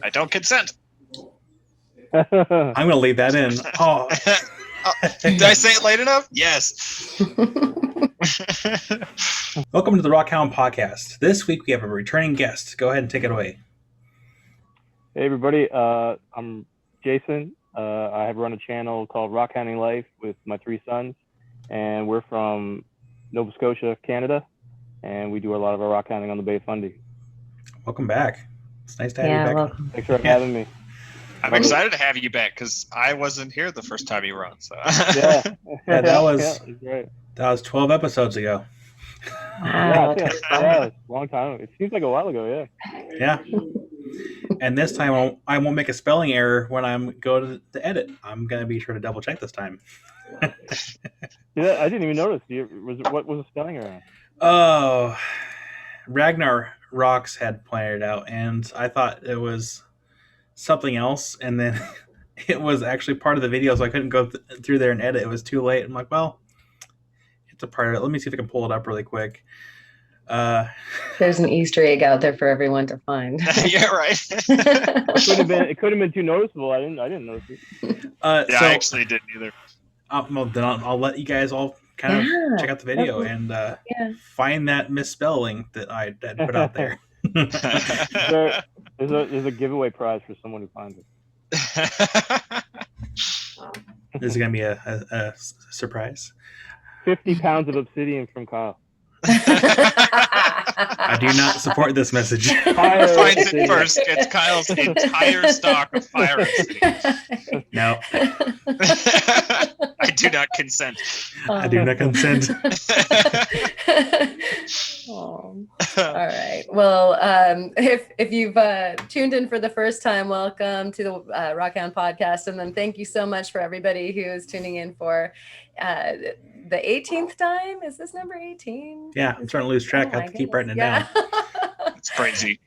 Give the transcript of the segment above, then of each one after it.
I don't consent. I'm going to leave that in. Oh. Did I say it late enough? Yes. Welcome to the Rockhound Podcast. This week we have a returning guest. Go ahead and take it away. Hey everybody, I'm Jason. I have run a channel called Rockhounding Life with my 3 sons, and we're from Nova Scotia, Canada, and we do a lot of our rockhounding on the Bay of Fundy. Welcome back. It's nice to have you back. Welcome. Thanks for having me. I'm excited to have you back because I wasn't here the first time you were on. So. That was 12 episodes ago. Wow. Yeah, long time. It seems like a while ago. Yeah. And this time I won't make a spelling error when I'm going to edit. I'm going to be sure to double check this time. Yeah, I didn't even notice. What was the spelling error? Oh, Ragnar Rocks had pointed it out, and I thought it was something else, and then it was actually part of the video, so I couldn't go through there and edit. It was too late. I'm like, well, it's a part of it. Let me see if I can pull it up really quick. There's an Easter egg out there for everyone to find. Yeah, right. It could have been too noticeable. I didn't notice it. I actually didn't either. Well, then I'll let you guys all kind of check out the video and find that misspelling that I had put out there. There's a giveaway prize for someone who finds it. This is going to be a surprise. 50 pounds of obsidian from Kyle. I do not support this message. Whoever finds it first gets Kyle's entire stock of fire obsidian. No. I do not consent. I do not consent. All right. Well, if you've tuned in for the first time, welcome to the Rockhound Podcast, and then thank you so much for everybody who is tuning in for the 18th time. Is this number 18? Yeah, I'm starting to lose track. I have to keep writing it down. It's crazy.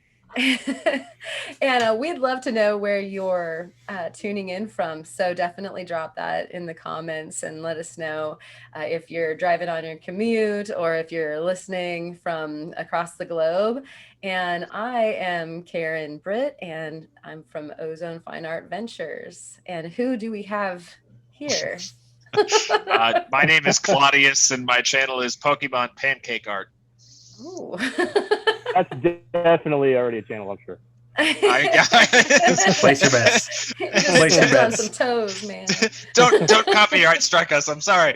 And we'd love to know where you're tuning in from. So definitely drop that in the comments and let us know if you're driving on your commute or if you're listening from across the globe. And I am Karen Britt, and I'm from Ozone Fine Art Ventures. And who do we have here? My name is Claudius, and my channel is Pokemon Pancake Art. Ooh. That's definitely already a channel, I'm sure. Place your bets. Place your bets. On some toes, man. Don't copyright strike us. I'm sorry.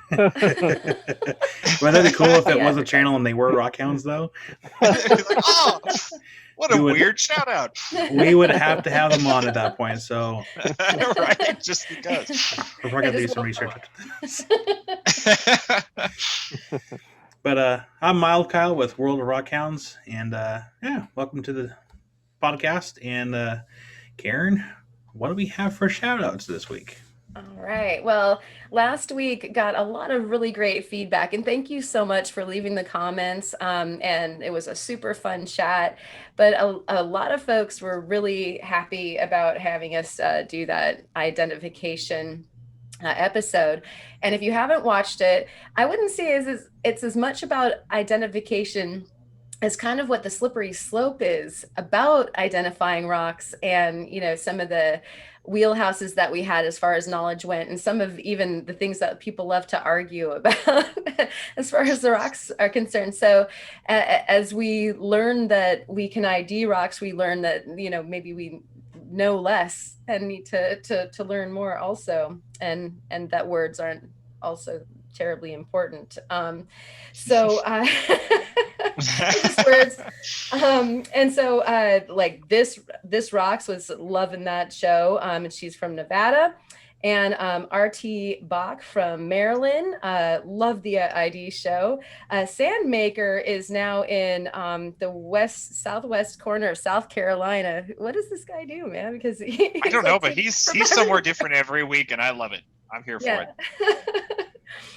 Wouldn't that be cool if it was a channel and they were Rockhounds, though? Oh, what a weird shout out. We would have to have them on at that point, so. Right, just because. We're probably going to do some research after this. But I'm Mild Kyle with World of Rockhounds, and welcome to the podcast. And Karen, what do we have for shout-outs this week? All right. Well, last week got a lot of really great feedback, and thank you so much for leaving the comments. And it was a super fun chat, but a lot of folks were really happy about having us do that identification episode. And if you haven't watched it, I wouldn't say it's as much about identification as kind of what the slippery slope is about identifying rocks, and some of the wheelhouses that we had as far as knowledge went, and some of even the things that people love to argue about as far as the rocks are concerned. So as we learn that we can ID rocks, we learn that maybe we know less and need to learn more also, and that words aren't also terribly important. Just words. And so like this Rocks was loving that show, and she's from Nevada. And RT Bach from Maryland, loved the ID show. Sandmaker is now in the southwest corner of South Carolina. What does this guy do, man? Because I don't know, but he's somewhere different every week, and I love it. I'm here for it.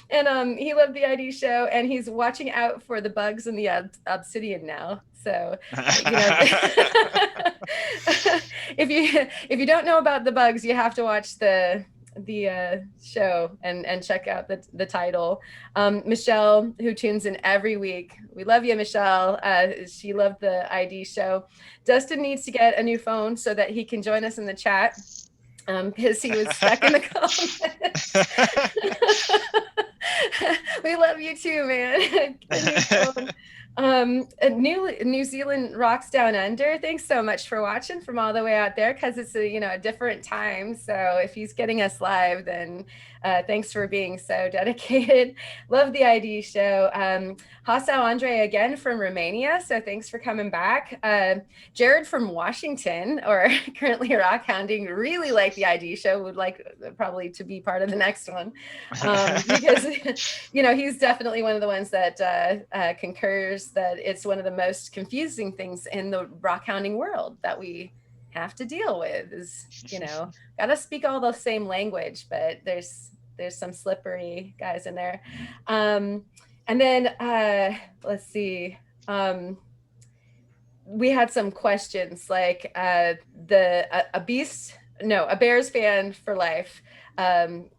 And he loved the ID show, and he's watching out for the bugs in the obsidian now. So, if you don't know about the bugs, you have to watch the show and check out the title. Michelle, who tunes in every week, we love you, Michelle. She loved the ID show. Dustin needs to get a new phone so that he can join us in the chat, because he was stuck in the comments. We love you too, man. New Zealand Rocks Down Under, thanks so much for watching from all the way out there, because it's a different time. So if he's getting us live, then thanks for being so dedicated. Love the ID show. Hasao Andre again from Romania, so thanks for coming back. Jared from Washington, or currently rockhounding, really like the ID show, would like probably to be part of the next one, because he's definitely one of the ones that concurs that it's one of the most confusing things in the rockhounding world that we have to deal with. Is gotta speak all the same language, but there's some slippery guys in there. And then let's see. We had some questions like a Bears fan for life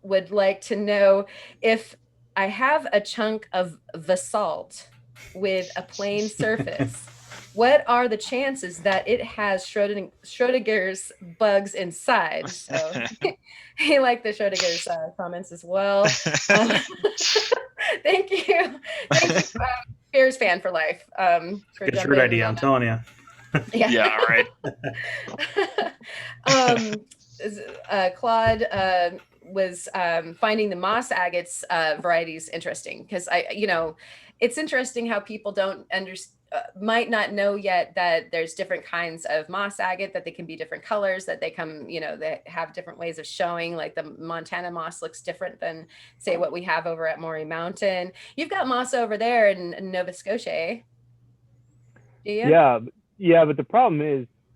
would like to know, if I have a chunk of basalt with a plain surface, what are the chances that it has Schrodinger's bugs inside? So he liked the Schrodinger's comments as well. Thank you. Bears fan for life. For good shirt idea, I'm telling you. Yeah, all right. Claude was finding the moss agates varieties interesting, because it's interesting how people might not know yet that there's different kinds of moss agate, that they can be different colors, that they come, they have different ways of showing. Like the Montana moss looks different than, say, what we have over at Maury Mountain. You've got moss over there in Nova Scotia, eh? Do you? Yeah, but the problem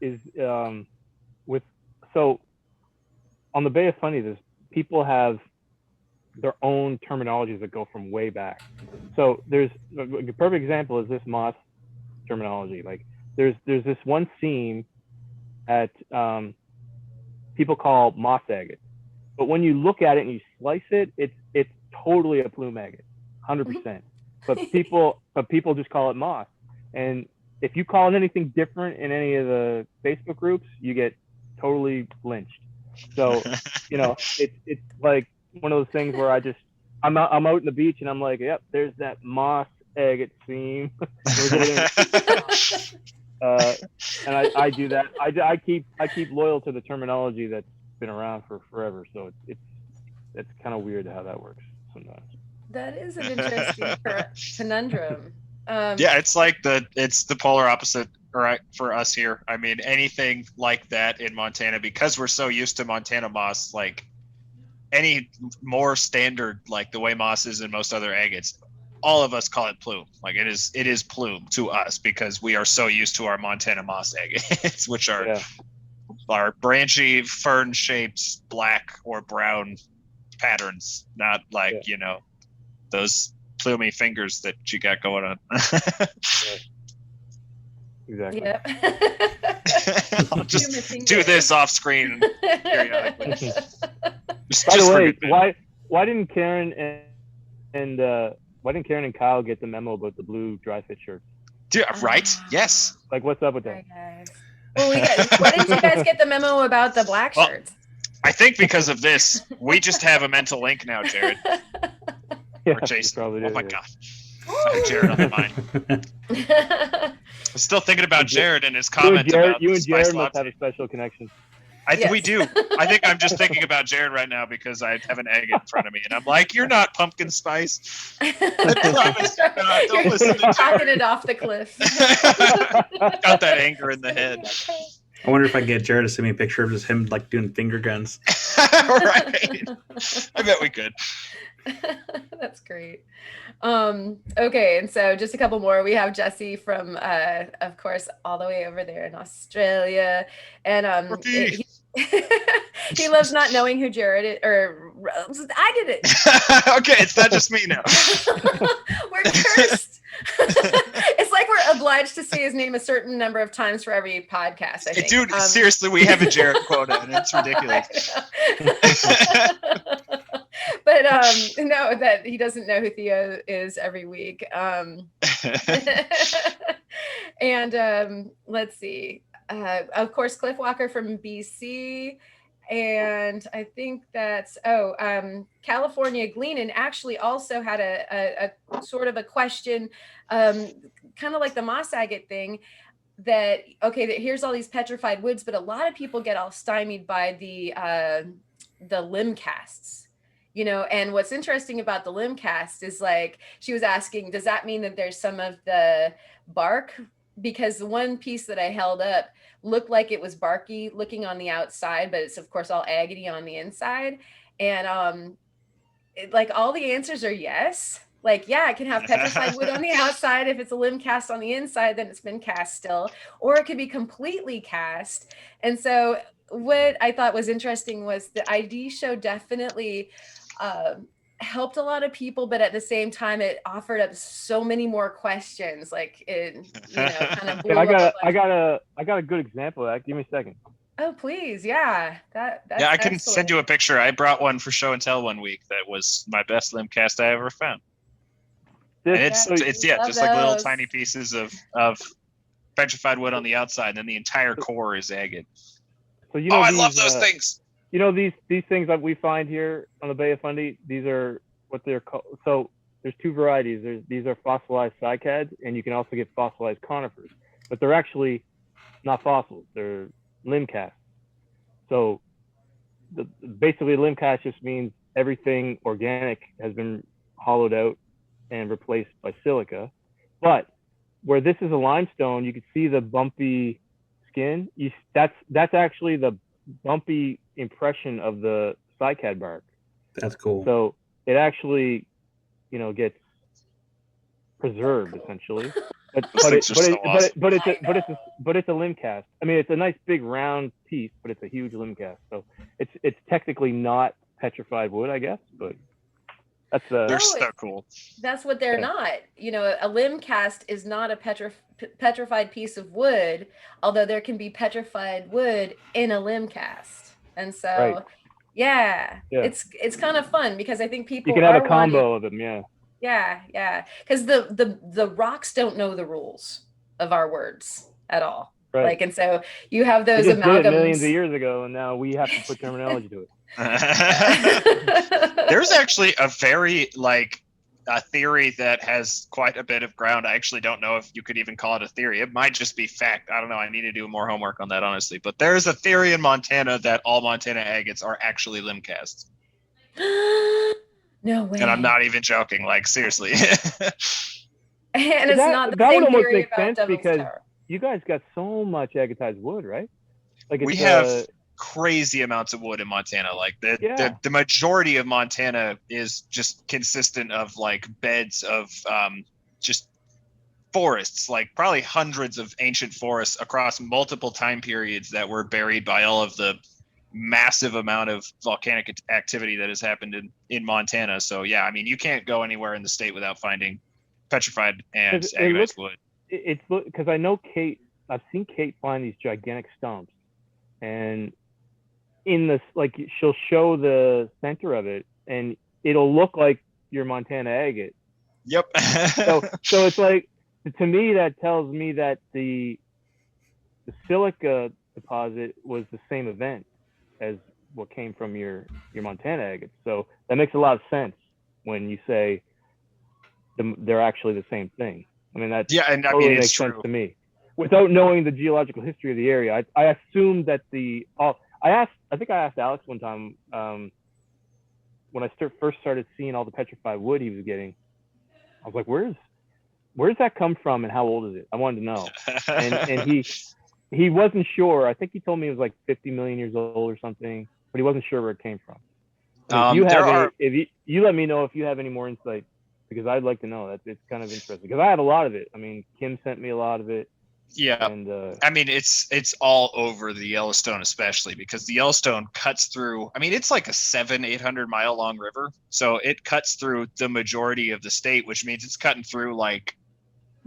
is on the Bay of Fundy, people have their own terminologies that go from way back. So there's a perfect example is this moss terminology. Like there's this one seam at people call moss agate, but when you look at it and you slice it, it's totally a plume agate, 100%. But people just call it moss. And if you call it anything different in any of the Facebook groups, you get totally lynched. So it's like one of those things where I'm out on the beach and I'm like, yep, there's that moss agate seam. And I do that. I keep loyal to the terminology that's been around for forever. So it's kind of weird how that works sometimes. That is an interesting conundrum. Yeah, it's the polar opposite, right, for us here. I mean, anything like that in Montana, because we're so used to Montana moss, like any more standard, like the way moss is in most other agates, all of us call it plume. Like it is plume to us because we are so used to our Montana moss agates, which are branchy, fern-shaped, black or brown patterns, not like those plumy fingers that you got going on. Exactly. Yep. I'll just do this off screen periodically. By the way, why didn't Karen and Kyle get the memo about the blue dry fit shirts? Dude, right? Yes. Like, what's up with that? Well, why didn't you guys get the memo about the black shirts? I think because of this, we just have a mental link now, Jared. Or Jason. Oh my God. I have Jared on the mind. I'm still thinking about Jared and his comment about you and Jared must have a special connection. We do. I think I'm just thinking about Jared right now because I have an egg in front of me and I'm like, you're not pumpkin spice. I promise you're not. Don't listen to talking it off the cliff. Got that anger in the head. I wonder if I can get Jared to send me a picture of just him like doing finger guns. Right. I bet we could. That's great. Okay, and so just a couple more. We have Jesse from of course all the way over there in Australia, and he loves not knowing who Jared is, or I did it. Okay, it's not just me now. We're cursed. It's like we're obliged to say his name a certain number of times for every podcast, I think. Dude, seriously, we have a Jared quota, and it's ridiculous. But no, that he doesn't know who Theo is every week. And let's see. Of course, Cliff Walker from BC. And I think that's, California Gleanin actually also had a sort of a question, kind of like the moss agate thing, that here's all these petrified woods, but a lot of people get all stymied by the limb casts, you know. And what's interesting about the limb cast is, like, she was asking, does that mean that there's some of the bark? Because the one piece that I held up looked like it was barky looking on the outside, but it's of course all agate on the inside. And like all the answers are yes. Like, yeah, it can have petrified wood on the outside. If it's a limb cast on the inside, then it's been cast still, or it could be completely cast. And so what I thought was interesting was the ID show definitely helped a lot of people, but at the same time, it offered up so many more questions. Like, it, you know, kind of blew I got a good example of that. Give me a second. Oh, please. Yeah. That's I can excellent. send you a picture. I brought one for show and tell one week that was my best limb cast I ever found. And it's just like little tiny pieces of petrified wood on the outside, and then the entire core is agate. So, you know, I love those things. You know, these things that we find here on the Bay of Fundy, these are what they're called. So there's two varieties. These are fossilized cycads, and you can also get fossilized conifers, but they're actually not fossils. They're limb casts. So basically limb cast just means everything organic has been hollowed out and replaced by silica. But where this is a limestone, you can see the bumpy skin. That's actually the bumpy impression of the cycad bark. That's cool. So it actually, you know, gets preserved essentially. But it's a limb cast. I mean, it's a nice big round piece, but it's a huge limb cast. So it's technically not petrified wood, I guess, but they're so cool. That's what they're not. You know, a limb cast is not a petrified piece of wood, although there can be petrified wood in a limb cast. And so, yeah. It's kind of fun because I think people you can have a combo of them, yeah. Yeah, because the rocks don't know the rules of our words at all. Right. Like, and so you have those amalgams. Did it millions of years ago, and now we have to put terminology to it. There's actually a very a theory that has quite a bit of ground. I actually don't know if you could even call it a theory. It might just be fact. I don't know. I need to do more homework on that, honestly. But there's a theory in Montana that all Montana agates are actually limb casts. No way. And I'm not even joking. Like, seriously. And it's not the same would almost theory make about sense Devil's because Tower. You guys got so much agatized wood, right? Like we have crazy amounts of wood in Montana. Like the majority of Montana is just consistent of like beds of just forests, like probably hundreds of ancient forests across multiple time periods that were buried by all of the massive amount of volcanic activity that has happened in Montana. So yeah, I mean, you can't go anywhere in the state without finding petrified and agatized wood. It's because I know I've seen Kate find these gigantic stumps, and in this, like, she'll show the center of it and it'll look like your Montana agate. Yep. so it's like, to me, that tells me that the silica deposit was the same event as what came from your Montana agate. So that makes a lot of sense when you say they're actually the same thing. I mean, that totally makes sense to me. Without knowing the geological history of the area, I assumed that I think I asked Alex one time when I first started seeing all the petrified wood he was getting. I was like, where's that come from and how old is it? I wanted to know. And he wasn't sure. I think he told me it was like 50 million years old or something, but he wasn't sure where it came from. If you let me know if you have any more insight, because I'd like to know. That it's kind of interesting because I have a lot of it. I mean, Kim sent me a lot of it. Yeah, and I mean, it's all over the Yellowstone, especially because the Yellowstone cuts through. I mean, it's like a 700-800 mile long river, so it cuts through the majority of the state, which means it's cutting through like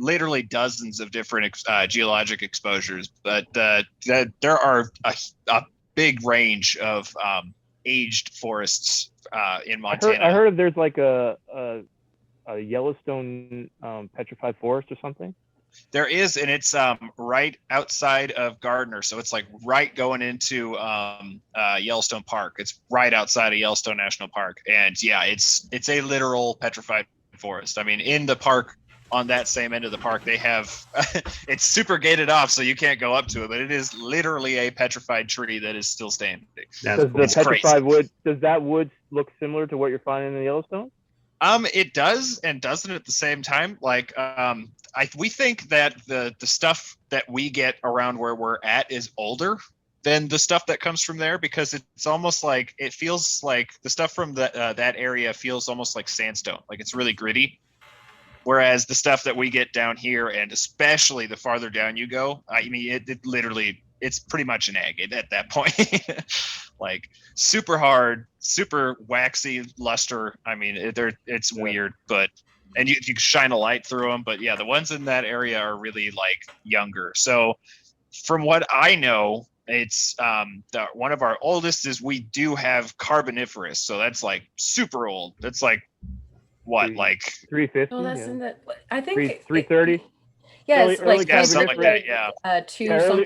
literally dozens of different geologic exposures, but there are a big range of aged forests in Montana. I heard there's like a Yellowstone petrified forest or something. There is, and it's right outside of Gardner, so it's like right going into Yellowstone Park. It's right outside of Yellowstone National Park, and yeah, it's a literal petrified forest. I mean, in the park, on that same end of the park, they have it's super gated off, so you can't go up to it, but it is literally a petrified tree that is still standing. Does the petrified wood, does that wood look similar to what you're finding in Yellowstone? It does and doesn't at the same time. Like, we think that the stuff that we get around where we're at is older than the stuff that comes from there, because it's almost like, it feels like the stuff from that area feels almost like sandstone. Like, it's really gritty. Whereas the stuff that we get down here, and especially the farther down you go, I mean, it literally, it's pretty much an agate at that point. Like, super hard, super waxy luster. I mean, it's weird, but, and you can shine a light through them. But yeah, the ones in that area are really like younger. So from what I know, it's one of our oldest is we do have Carboniferous. So that's like super old. That's like, what, like 350? Oh, that's in the, I think 330. Yeah, early, it's like something like that, yeah.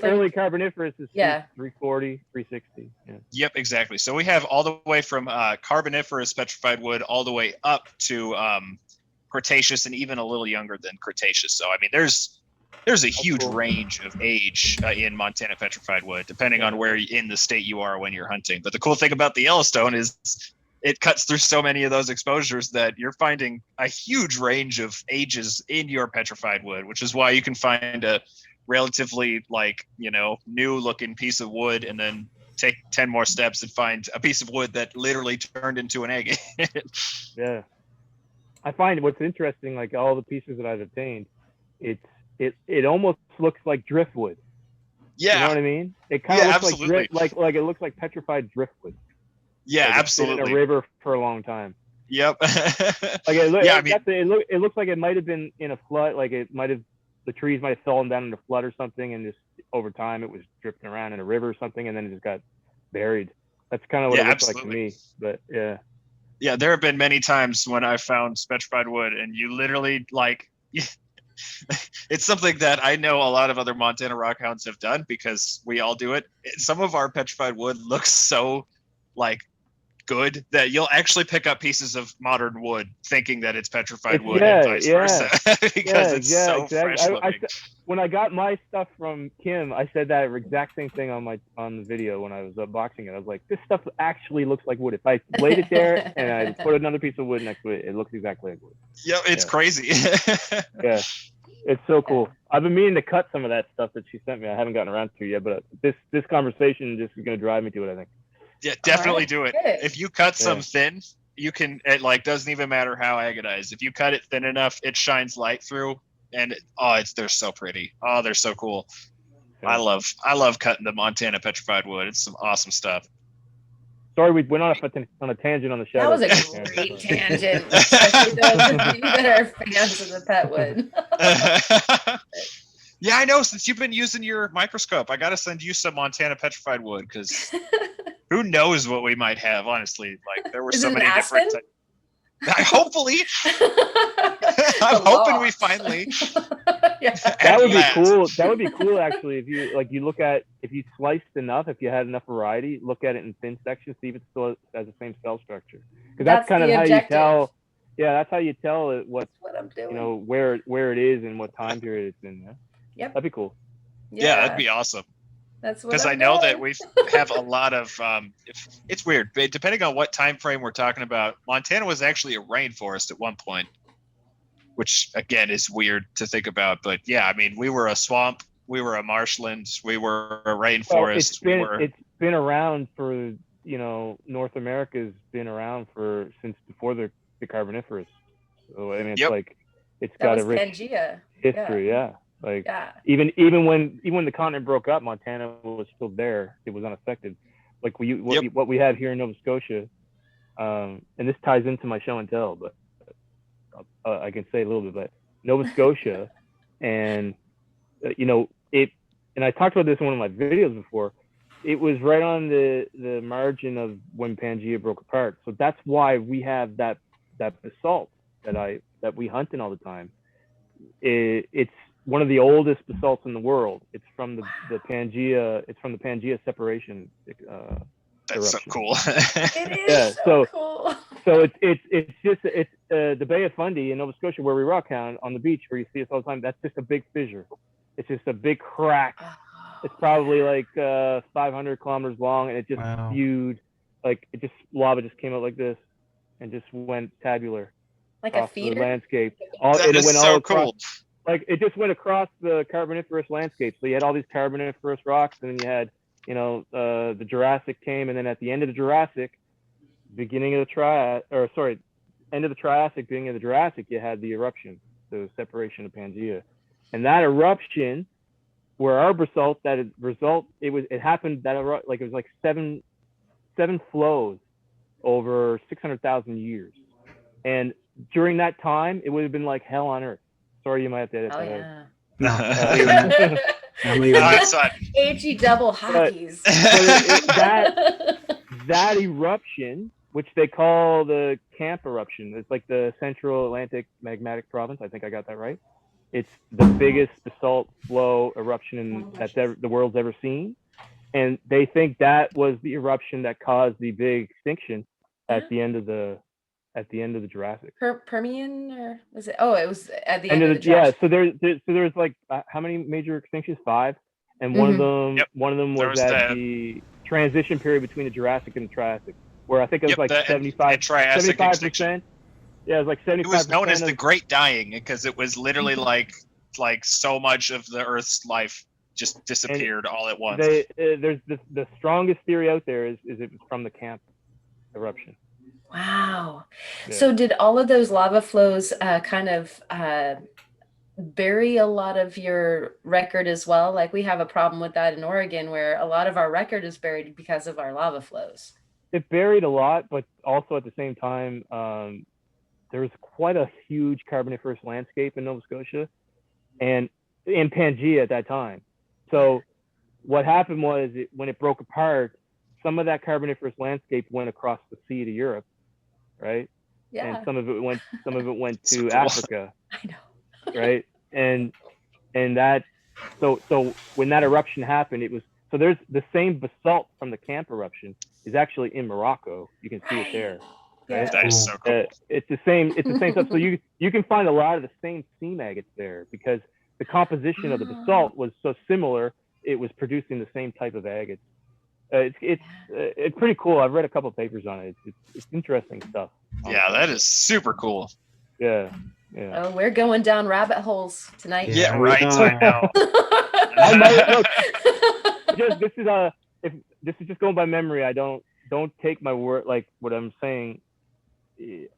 Early Carboniferous is 340, 360. Yeah. Yep, exactly. So we have all the way from Carboniferous petrified wood all the way up to Cretaceous, and even a little younger than Cretaceous. So I mean, there's a huge range of age in Montana petrified wood, depending on where in the state you are when you're hunting. But the cool thing about the Yellowstone is it cuts through so many of those exposures that you're finding a huge range of ages in your petrified wood, which is why you can find a relatively, like, new looking piece of wood and then take 10 more steps and find a piece of wood that literally turned into an agate. Yeah. I find what's interesting, like all the pieces that I've obtained, it almost looks like driftwood. Yeah. You know what I mean? It kind of looks absolutely. like it looks like petrified driftwood. Yeah, like absolutely. It's been in a river for a long time. Yep. It looks like it might have been in a flood. Like the trees might have fallen down in a flood or something, and just over time it was drifting around in a river or something, and then it just got buried. That's kind of what it looks like to me. But yeah. Yeah, there have been many times when I found petrified wood, and you literally like. It's something that I know a lot of other Montana rockhounds have done, because we all do it. Some of our petrified wood looks so like good that you'll actually pick up pieces of modern wood thinking that it's petrified wood, and vice versa, because it's so fresh looking. When I got my stuff from Kim, I said that exact same thing on the video when I was unboxing it. I was like, this stuff actually looks like wood. If I laid it there and I put another piece of wood next to it, it looks exactly like wood. Yeah, it's crazy. Yeah, it's so cool. I've been meaning to cut some of that stuff that she sent me. I haven't gotten around to it yet, but this conversation just is going to drive me to it, I think. Yeah, definitely do it. If you cut some thin, you can, it like doesn't even matter how agatized. If you cut it thin enough, it shines light through, and they're so pretty. Oh, they're so cool. Yeah. I love cutting the Montana petrified wood. It's some awesome stuff. Sorry, we went on a tangent on the show. That was a great tangent, especially those of you that are fans of the pet wood. Yeah, I know. Since you've been using your microscope, I got to send you some Montana petrified wood, because who knows what we might have, honestly. Like, there were so many different hopefully. I'm hoping we finally. That would be cool. That would be cool, actually, if you look at, if you sliced enough, if you had enough variety, look at it in thin sections, see if it still has the same cell structure. Because that's kind of how you tell. Yeah, that's how you tell what I'm doing. Where it is and what time period it's in. Yeah? Yep. That'd be cool. Yeah, that'd be awesome. That's what, because I know that we have a lot of it's weird, but depending on what time frame we're talking about, Montana was actually a rainforest at one point, which again is weird to think about. But yeah, I mean, we were a swamp, we were a marshland, we were a rainforest. Well, it's been around for, North America's been around since before the Carboniferous. So I mean, it's got a rich Pangea history. Yeah. Even when the continent broke up, Montana was still there. It was unaffected. Like what we have here in Nova Scotia, and this ties into my show and tell, but I can say a little bit. But Nova Scotia and and I talked about this in one of my videos before. It was right on the margin of when Pangea broke apart. So that's why we have that basalt that we hunt in all the time. It's one of the oldest basalts in the world. It's from the Pangea. It's from the Pangea separation. That's eruption. so cool. It is so cool. So it's the Bay of Fundy in Nova Scotia where we rockhound on the beach where you see us all the time. That's just a big fissure. It's just a big crack. It's probably like 500 kilometers long, and it just spewed, like lava just came out like this, and just went tabular, like a feeder the landscape. That is so cool. Like it just went across the Carboniferous landscape. So you had all these Carboniferous rocks, and then you had the Jurassic came, and then at the end of the Jurassic, end of the Triassic, beginning of the Jurassic, you had the eruption, the separation of Pangea, and that eruption. Where our basalt, it happened that it was like seven flows over 600,000 years, and during that time it would have been like hell on earth. Sorry, you might have to edit that out. HE double hockeys. That eruption, which they call the Camp eruption, it's like the Central Atlantic Magmatic Province. I think I got that right. It's the biggest basalt flow eruption that the world's ever seen, and they think that was the eruption that caused the big extinction at the end of the Jurassic. Permian, or was it? Oh, it was at the end of the Jurassic. Yeah. So there's like how many major extinctions? 5, and one of them was at the transition period between the Jurassic and the Triassic, where I think it was like 75%. Yeah, it was like 75%. It was known as the Great Dying because it was literally like so much of the Earth's life just disappeared all at once. There's the strongest theory out there is it was from the Camp eruption. Wow. Yeah. So did all of those lava flows kind of bury a lot of your record as well? Like we have a problem with that in Oregon where a lot of our record is buried because of our lava flows. It buried a lot, but also at the same time, there was quite a huge Carboniferous landscape in Nova Scotia and in Pangea at that time. So what happened was when it broke apart, some of that Carboniferous landscape went across the sea to Europe, right? Yeah. And some of it went to Africa. I know. Right? And that so when that eruption happened, it was there's the same basalt from the Camp eruption is actually in Morocco. You can see it there. Right? That is so cool. It's the same stuff. So you can find a lot of the same seam agates there because the composition of the basalt was so similar. It was producing the same type of agates. It's pretty cool. I've read a couple of papers on it. It's interesting stuff. Yeah, that is super cool. Yeah. Oh, we're going down rabbit holes tonight. Yeah, right. I know. If this is just going by memory, I don't take my word like what I'm saying.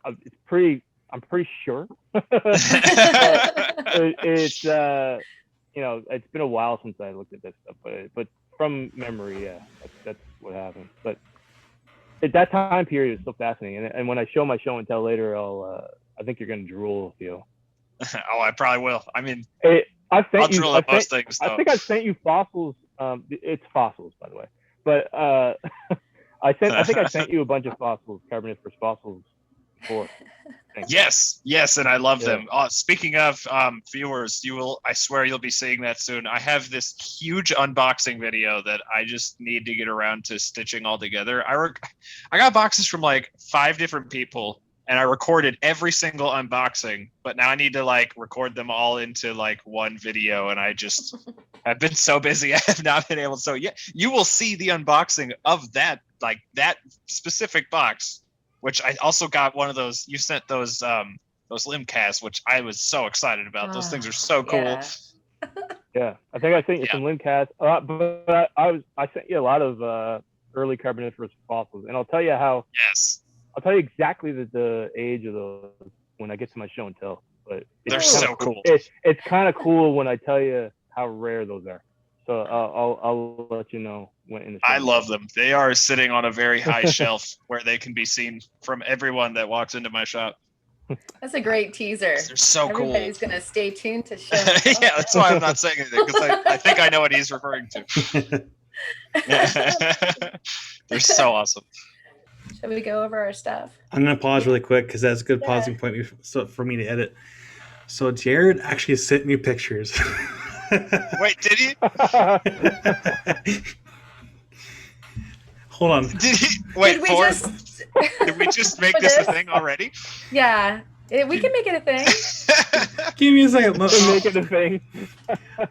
I'm pretty sure. It's it's been a while since I looked at this stuff, but from memory, yeah, that's what happened. But at that time period is so fascinating, and when I show my show and tell later, I think you're gonna drool, Theo. Oh, I probably will. I mean, I'll drool at most things. Though. I think I sent you fossils. It's fossils, by the way, but I think I sent you a bunch of fossils, Carboniferous fossils, before. Yes, and I love them. Speaking of viewers, I swear you'll be seeing that soon. I have this huge unboxing video that I just need to get around to stitching all together. I got boxes from like 5 different people, and I recorded every single unboxing, but now I need to like record them all into like one video, and I've been so busy I have not been able to. So yeah, you will see the unboxing of that specific box. Which I also got one of those. You sent those limb casts, which I was so excited about. Those things are so cool. Yeah, I think I sent you some limb casts, but I sent you a lot of early Carboniferous fossils, and I'll tell you how. Yes. I'll tell you exactly the age of those when I get to my show and tell. But they're so cool. It's kind of cool when I tell you how rare those are. So I'll let you know when in the show. I love them. They are sitting on a very high shelf where they can be seen from everyone that walks into my shop. That's a great teaser. They're so cool. Everybody's gonna stay tuned to show. Them. Yeah, that's why I'm not saying anything, because I think I know what he's referring to. They're so awesome. Shall we go over our stuff? I'm gonna pause really quick because that's a good pausing point for me to edit. So Jared actually sent me pictures. Wait, did he? Hold on. Did he? Wait, Did we just make this a thing already? Yeah, we can make it a thing. Give me a second. Make it a thing.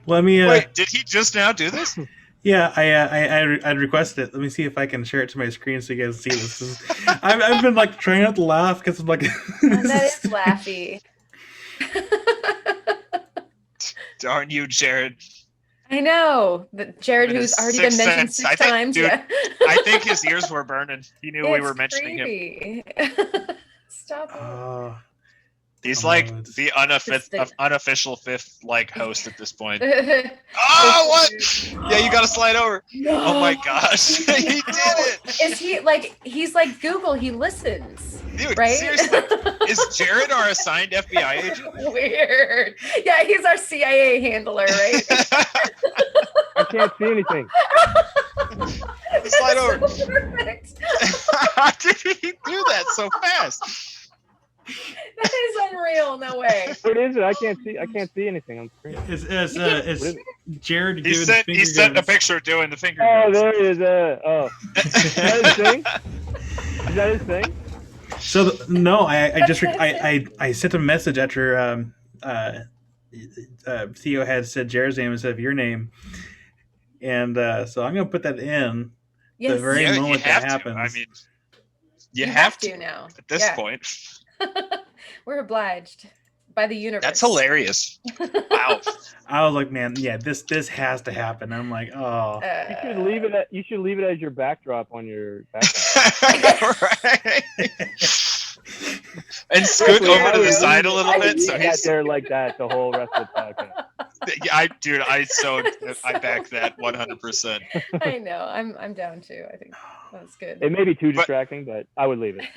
Let me. Wait, did he just now do this? Yeah, I requested it. Let me see if I can share it to my screen so you guys see this. I've been like trying not to laugh because I'm like. That is laughy. Darn you, Jared. I know. Jared, who's already been mentioned 6 times. Dude, yeah. I think his ears were burning. He knew we were mentioning him. Stop it. He's like the unofficial fifth host at this point. Oh, what? Yeah, you gotta slide over. No. Oh my gosh, he did it. Is he he's like Google? He listens. Dude, right? seriously, is Jared our assigned FBI agent? Weird. Yeah, he's our CIA handler, right? I can't see anything. Slide over. So perfect. How did he do that so fast? That is unreal. No way. What is it? I can't see anything on screen. It's Jared. He sent a picture doing the finger Oh, guns. there it is. Is that his thing? Is that his thing? So no, I sent a message after Theo had said Jared's name instead of your name, and so I'm gonna put that in the very moment that happens. I mean, you have to now at this point. We're obliged by the universe. That's hilarious. Wow. I was like, man, yeah, this has to happen. I'm like, oh. You should leave it as your backdrop on your background. Right. And scoot over to the side a little bit, so he's there like that the whole rest of the podcast. I back that 100%. I know. I'm down too. I think that's good. It may be too distracting, but I would leave it.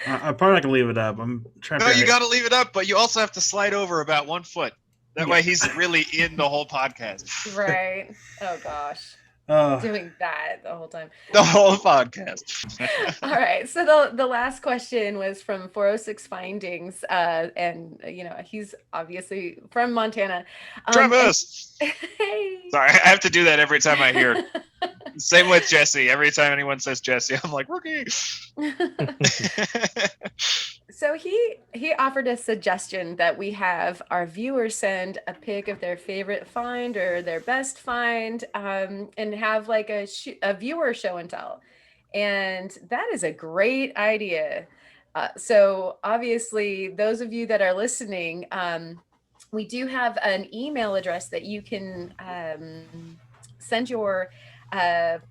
I'm probably not gonna leave it up. I'm trying. No, you got to leave it up, but you also have to slide over about 1 foot. That way, he's really in the whole podcast. Right. Oh gosh. Doing that the whole time. The whole podcast. All right. So the last question was from 406 Findings, and he's obviously from Montana. Travis. Hey. Sorry, I have to do that every time I hear. Same with Jesse. Every time anyone says Jesse, I'm like, rookie. So he offered a suggestion that we have our viewers send a pic of their favorite find or their best find, and have like a viewer show and tell. And that is a great idea. So obviously, those of you that are listening, we do have an email address that you can send your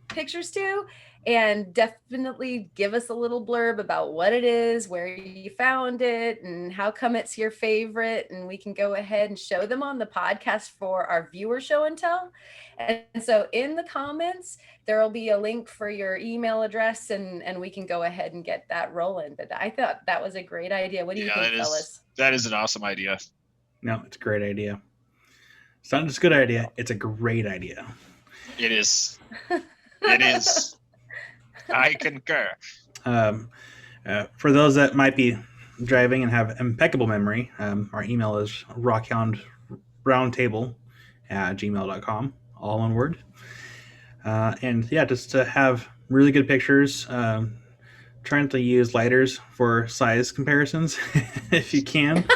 pictures to, and definitely give us a little blurb about what it is, where you found it, and how come it's your favorite, and we can go ahead and show them on the podcast for our viewer show and tell. And so in the comments there will be a link for your email address, and we can go ahead and get that rolling. But I thought that was a great idea. What do you think, fellas? That is an awesome idea. No, it's a great idea. It's not just a good idea, it's a great idea. It is. It is. I concur. For those that might be driving and have impeccable memory, our email is rockhoundroundtable@gmail.com, all one word. And yeah, just to have really good pictures. Trying to use lighters for size comparisons if you can.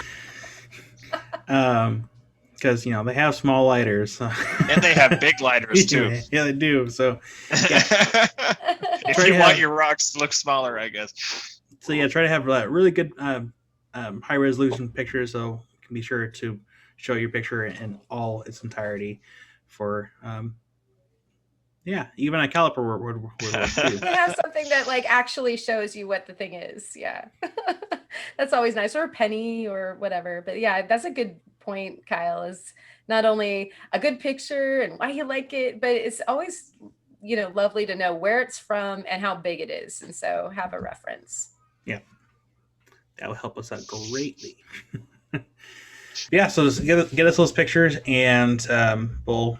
Because they have small lighters, and they have big lighters too. Yeah, they do. So, yeah. If you want your rocks to look smaller, I guess. So yeah, try to have really good high resolution pictures, so you can be sure to show your picture in all its entirety. For even a caliper would work too. You have something that actually shows you what the thing is. Yeah, that's always nice, or a penny or whatever. But yeah, that's a good point, Kyle. Is not only a good picture and why you like it, but it's always lovely to know where it's from and how big it is, and so have a reference. Yeah, That will help us out greatly. Yeah, so just get us those pictures, and we'll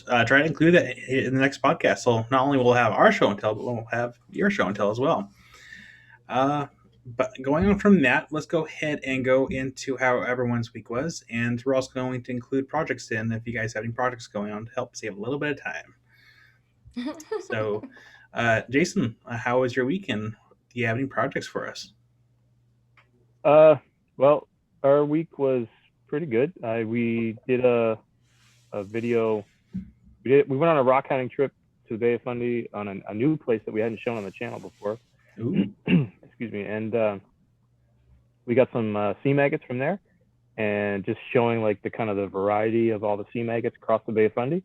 try to include that in the next podcast. So not only will we'll have our show and tell, but we'll have your show and tell as well. But going on from that, let's go ahead and go into how everyone's week was, and we're also going to include projects in if you guys have any projects going on to help save a little bit of time. So, Jason, how was your weekend? Do you have any projects for us? Well, our week was pretty good. We did a video. We went on a rock hunting trip to the Bay of Fundy on a new place that we hadn't shown on the channel before. Ooh. Excuse me. And we got some sea maggots from there, and just showing like the kind of the variety of all the sea maggots across the Bay of Fundy.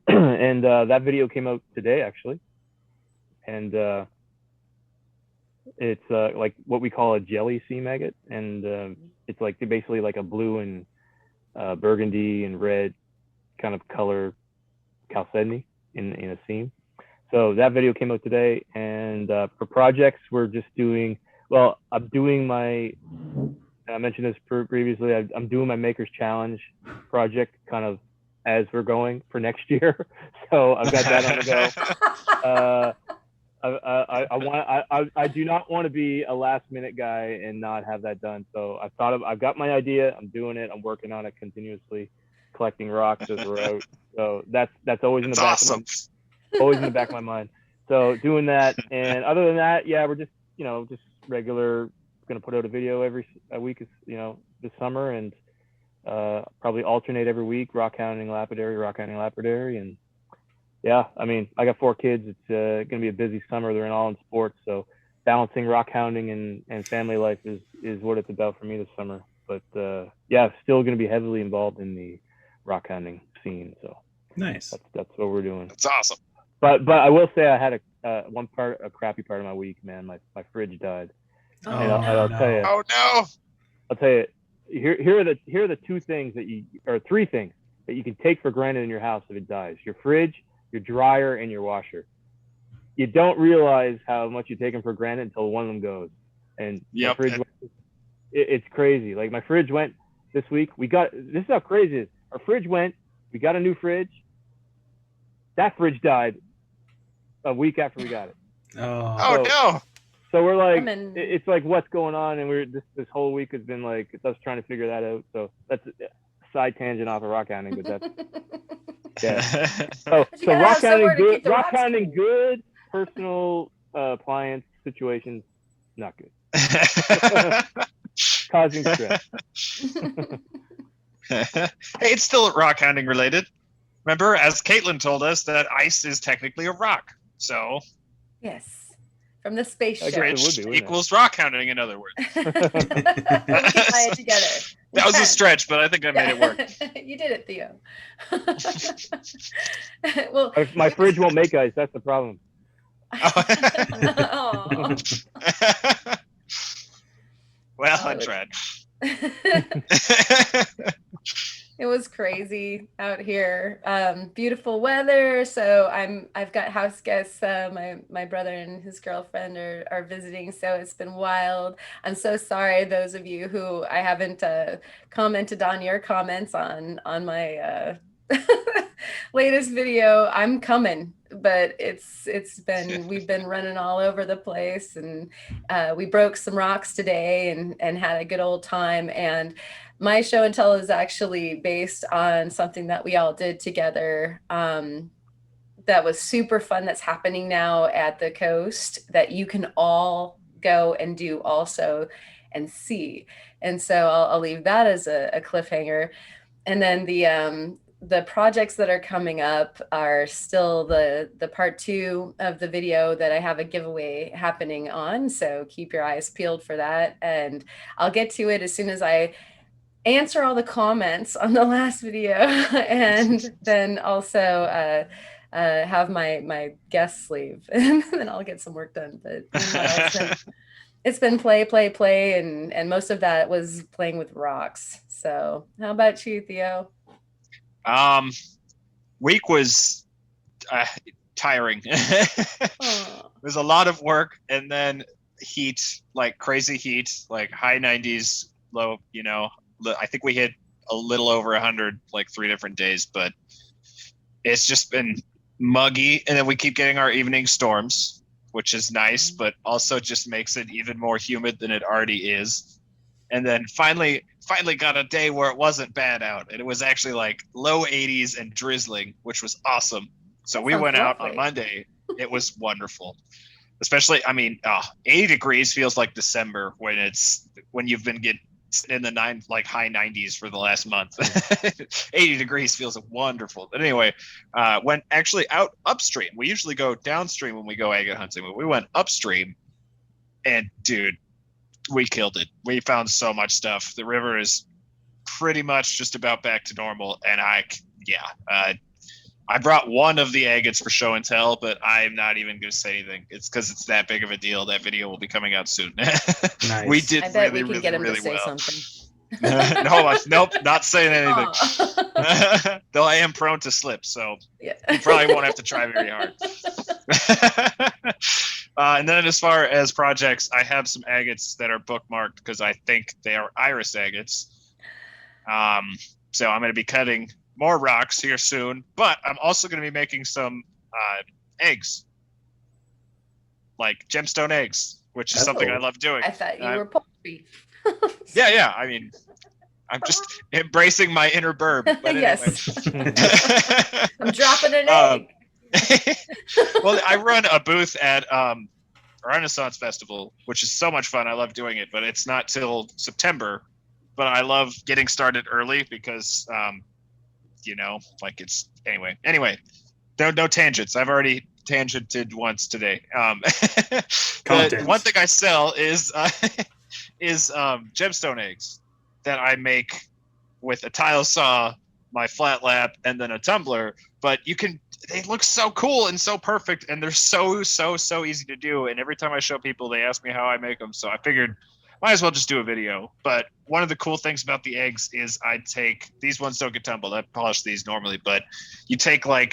And that video came out today, actually. And it's like what we call a jelly sea maggot, and it's like basically like a blue and burgundy and red kind of color chalcedony in a seam. So that video came out today, and for projects, we're just doing. Well, I'm doing my. I mentioned this previously. I'm doing my Makers Challenge project kind of as we're going for next year. So I've got that on the go. I do not want to be a last minute guy and not have that done. So I've got my idea. I'm doing it. I'm working on it continuously, collecting rocks as we're out. So that's always in the back. Awesome. Always in the back of my mind. So doing that, and other than that, yeah, we're just just regular. Going to put out a video every week, this summer, and probably alternate every week. Rockhounding lapidary, and yeah, I mean, I got 4 kids. It's going to be a busy summer. They're all in sports, so balancing rockhounding and family life is what it's about for me this summer. But yeah, still going to be heavily involved in the rockhounding scene. So Nice. That's what we're doing. That's awesome. But I will say I had a crappy part of my week, man. My fridge died. Oh, And I'll tell you. Oh no! I'll tell you. Here are the 2 things or 3 things that you can take for granted in your house if it dies: your fridge, your dryer, and your washer. You don't realize how much you take them for granted until one of them goes. And Yep. my fridge it's crazy. Like my fridge went this week. This is how crazy it is. Our fridge went. We got a new fridge. That fridge died a week after we got it. Oh no! So we're like, it's like, what's going on? And this whole week has been like us trying to figure that out. So that's a side tangent off of rockhounding, but that's yeah. So rockhounding good, personal appliance situations not good. Causing stress. Hey, it's still rockhounding related. Remember, as Caitlin told us, that ice is technically a rock. So Yes. From the space I show. guess it would be, equals rockhounding, in other words. We can tie it together. That was a stretch, but I think I made it work. You did it, Theo. Well, My fridge won't make ice. That's the problem. Aw. Well, I tried. It was crazy out here. Beautiful weather. So I've got house guests. My brother and his girlfriend are visiting. So it's been wild. I'm so sorry, those of you who I haven't commented on your comments on my latest video. I'm coming, but we've been running all over the place, and we broke some rocks today and had a good old time. And my show and tell is actually based on something that we all did together that was super fun, that's happening now at the coast, that you can all go and do also and see. And so I'll leave that as a cliffhanger. And then the projects that are coming up are still the part 2 of the video that I have a giveaway happening on. So keep your eyes peeled for that. And I'll get to it as soon as I answer all the comments on the last video, and then also have my guest sleeve, and then I'll get some work done. But it's been play, and most of that was playing with rocks. So how about you, Theo? Week was tiring. It was a lot of work, and then heat, like crazy heat, like high 90s, low, I think we hit a little over 100 like 3 different days, but it's just been muggy. And then we keep getting our evening storms, which is nice, but also just makes it even more humid than it already is. And then finally got a day where it wasn't bad out, and it was actually like low 80s and drizzling, which was awesome. So we went out on Monday. It was wonderful. Especially, 80 degrees feels like December when you've been getting in the high 90s for the last month. 80 degrees feels wonderful. But anyway, went actually out upstream. We usually go downstream when we go agate hunting, but we went upstream, and dude, we killed it. We found so much stuff. The river is pretty much just about back to normal, and I brought one of the agates for show and tell, but I'm not even going to say anything. It's because it's that big of a deal. That video will be coming out soon. Nice. We did I bet really, we can really, get him really to say well. something. Nope, not saying anything. Though I am prone to slip, so you probably won't have to try very hard. And then as far as projects, I have some agates that are bookmarked because I think they are iris agates. So I'm going to be cutting more rocks here soon, but I'm also going to be making some eggs, like gemstone eggs, which is something I love doing. I thought you were poultry. Yeah. I'm just embracing my inner burb. But yes. I'm dropping an egg. Well, I run a booth at Renaissance Festival, which is so much fun. I love doing it, but it's not till September. But I love getting started early because it's anyway, no tangents. I've already tangented once today. One thing I sell is gemstone eggs that I make with a tile saw, my flat lap, and then a tumbler. But they look so cool and so perfect, and they're so easy to do. And every time I show people, they ask me how I make them. So I figured might as well just do a video. But one of the cool things about the eggs is these ones don't get tumbled. I polish these normally, but you take have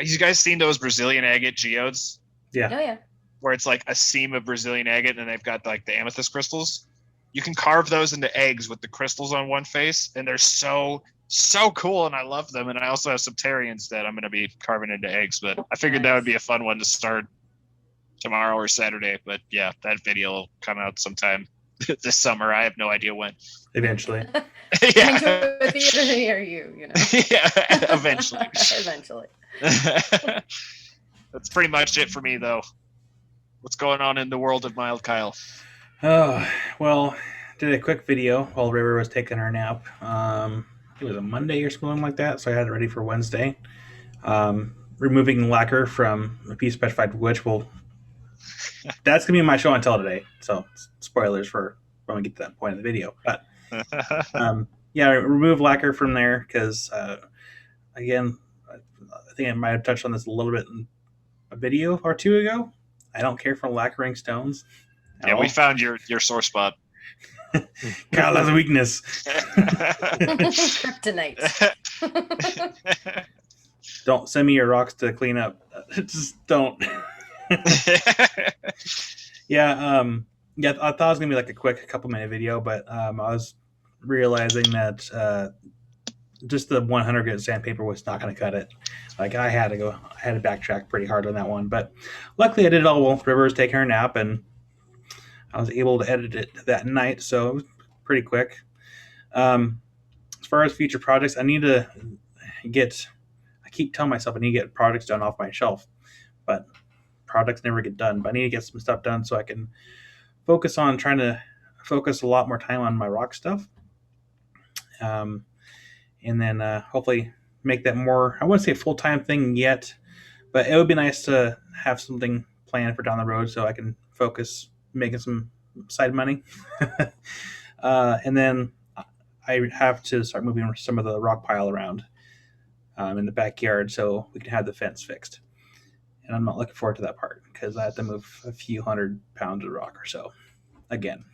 you guys seen those Brazilian agate geodes? Yeah. Oh, yeah. Where it's like a seam of Brazilian agate and they've got like the amethyst crystals. You can carve those into eggs with the crystals on one face, and they're so cool, and I love them. And I also have Septarians that I'm going to be carving into eggs, but I figured that would be a fun one to start tomorrow or Saturday. But yeah, that video will come out sometime this summer. I have no idea when. Eventually. Yeah. With either me or you, Yeah, eventually. Eventually. That's pretty much it for me, though. What's going on in the world of Mild Kyle? Oh, well, did a quick video while River was taking her nap. It was a Monday or something like that, so I had it ready for Wednesday. Removing lacquer from a piece of petrified wood, that's going to be my show and tell today. So, spoilers for when we get to that point in the video. But, remove lacquer from there because, again, I think I might have touched on this a little bit in a video or two ago. I don't care for lacquering stones. Yeah, we found your sore spot. Kyle has a weakness. Kryptonite. Don't send me your rocks to clean up. Just don't. I thought it was gonna be like a quick couple-minute video, but I was realizing that just the 100 grit sandpaper was not going to cut it. Like I had to backtrack pretty hard on that one, but luckily I did it all while River was taking her nap, and I was able to edit it that night, so it was pretty quick. As far as future projects, I keep telling myself I need to get projects done off my shelf, but projects never get done. But I need to get some stuff done so I can focus on trying to focus a lot more time on my rock stuff. And then hopefully make that more, I wouldn't say a full-time thing yet, but it would be nice to have something planned for down the road so I can focus making some side money. And then I have to start moving some of the rock pile around in the backyard so we can have the fence fixed. And I'm not looking forward to that part because I have to move a few 100 pounds of rock or so again.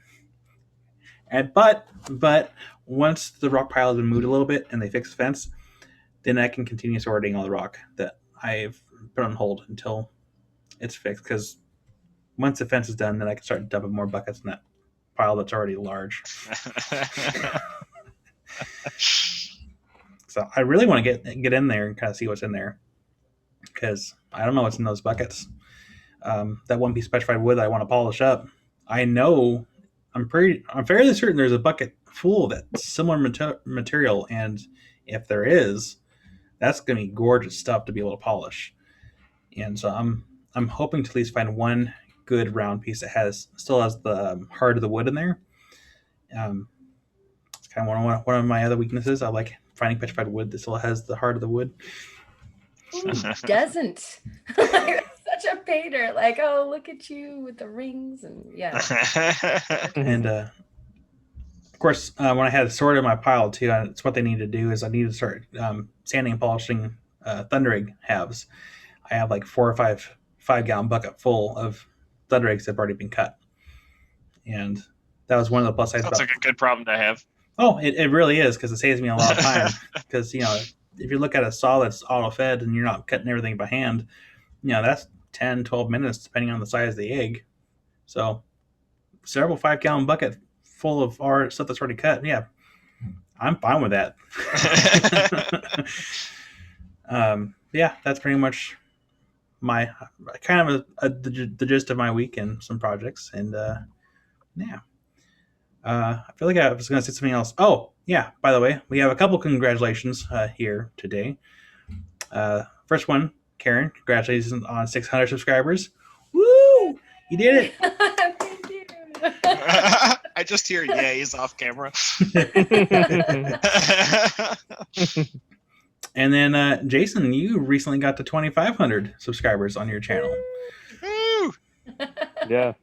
But once the rock pile has been moved a little bit and they fix the fence, then I can continue sorting all the rock that I've put on hold until it's fixed. Because once the fence is done, then I can start dumping more buckets in that pile that's already large. So I really want to get in there and kind of see what's in there, because I don't know what's in those buckets. That one piece of petrified wood that I want to polish up, I know, I'm fairly certain there's a bucket full of it, similar material, and if there is, that's going to be gorgeous stuff to be able to polish. And so I'm hoping to at least find one good round piece that still has the heart of the wood in there. It's kind of one of my other weaknesses. I like finding petrified wood that still has the heart of the wood. Who doesn't? Such a painter. Like, oh, look at you with the rings and yeah. And of course, when I had sorted my pile too, it's what they need to do is I need to start sanding and polishing thunder egg halves. I have like 4 or 5 gallon bucket full of thunder eggs that have already been cut, and that was one of the plus sides. That's like a good problem to have. Oh, it really is, because it saves me a lot of time. Because if you look at a saw that's auto fed and you're not cutting everything by hand, that's 10-12 minutes depending on the size of the egg. So several 5-gallon bucket full of our stuff that's already cut. Yeah, I'm fine with that. Yeah, that's pretty much my kind of the gist of my week and some projects. And yeah, I feel like I was going to say something else. Oh yeah, by the way, we have a couple congratulations here today. First one, Karen, congratulations on 600 subscribers. Woo! You did it. Thank you. I just hear yays off camera. And then Jason, you recently got to 2,500 subscribers on your channel. Woo! Yeah,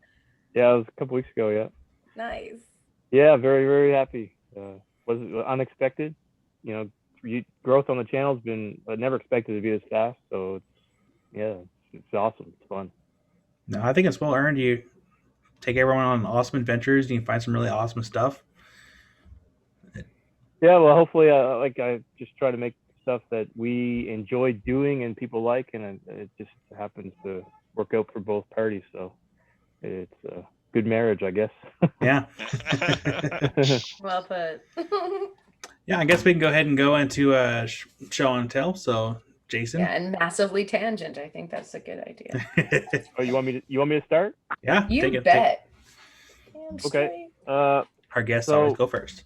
it was a couple weeks ago. Yeah. Nice. Yeah, very, very happy. Was unexpected. Growth on the channel has been never expected to be this fast. So it's awesome. It's fun. No, I think it's well earned. You take everyone on awesome adventures, and you find some really awesome stuff. Yeah, well, hopefully, I just try to make stuff that we enjoy doing and people like, and it just happens to work out for both parties. So it's a good marriage, I guess. Yeah. Well put. Yeah, I guess we can go ahead and go into show and tell. So, Jason. Yeah, and massively tangent. I think that's a good idea. Oh, you want me to start? Yeah, You bet. Damn Okay. Our guests always go first.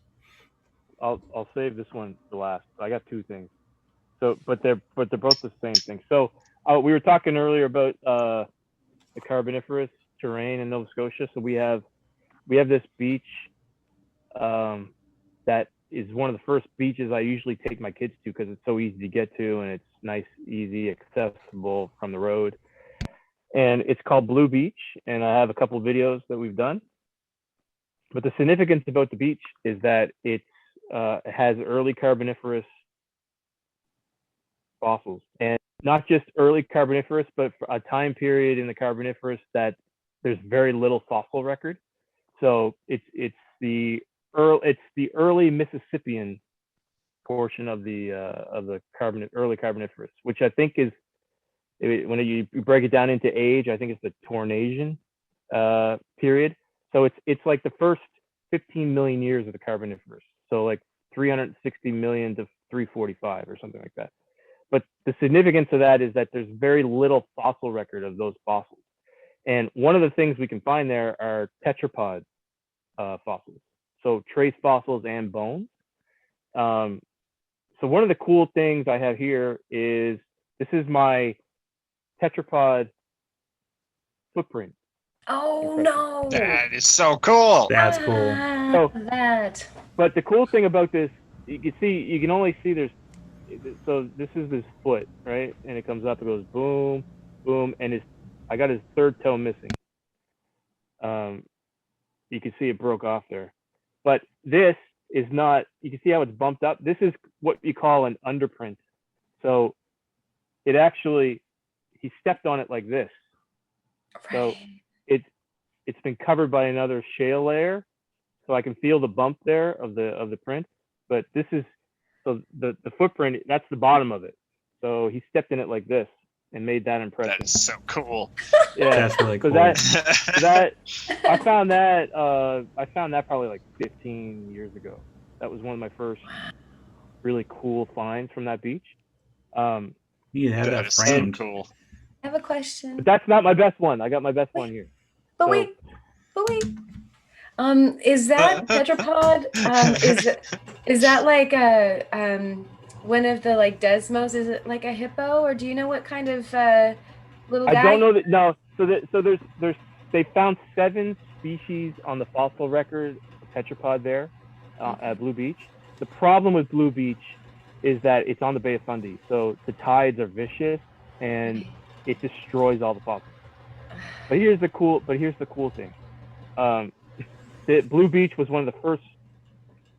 I'll save this one for last. I got 2 things. So, but they're both the same thing. So, we were talking earlier about the Carboniferous terrain in Nova Scotia. So we have this beach that is one of the first beaches I usually take my kids to because it's so easy to get to and it's nice, easy, accessible from the road. And it's called Blue Beach, and I have a couple of videos that we've done. But the significance about the beach is that it has early Carboniferous fossils, and not just early Carboniferous, but for a time period in the Carboniferous that there's very little fossil record. So it's the early Mississippian portion of the early Carboniferous, which I think is, when you break it down into age, I think it's the Tornasian period. So it's like the first 15 million years of the Carboniferous. So like 360 million to 345 or something like that. But the significance of that is that there's very little fossil record of those fossils. And one of the things we can find there are Petropod fossils. So trace fossils and bones. So one of the cool things I have here is, this is my Petropod footprint. Oh no! That is so cool. That's cool. But the cool thing about this, you can only see so this is his foot, right? And it comes up, it goes boom, boom, and I got his third toe missing. You can see it broke off there. But this is not, you can see how it's bumped up. This is what you call an underprint. So it actually, he stepped on it like this. Right. So it's been covered by another shale layer. So I can feel the bump there of the print. But this is, so the footprint, that's the bottom of it. So he stepped in it like this and made that impression. That is so cool. Yeah. That's really So cool. that I found that probably like 15 years ago. That was one of my first really cool finds from that beach. You need to have that That is so framed. cool. I have a question. But that's not my best one. I got my best one here. But So- wait. Is that Petropod? Is that like a one of the like Desmos? Is it like a hippo, or do you know what kind of little guy? I don't know that. No. So there's they found 7 species on the fossil record of Petropod there at Blue Beach. The problem with Blue Beach is that it's on the Bay of Fundy, so the tides are vicious and it destroys all the fossils. But here's the cool thing. The Blue Beach was one of the first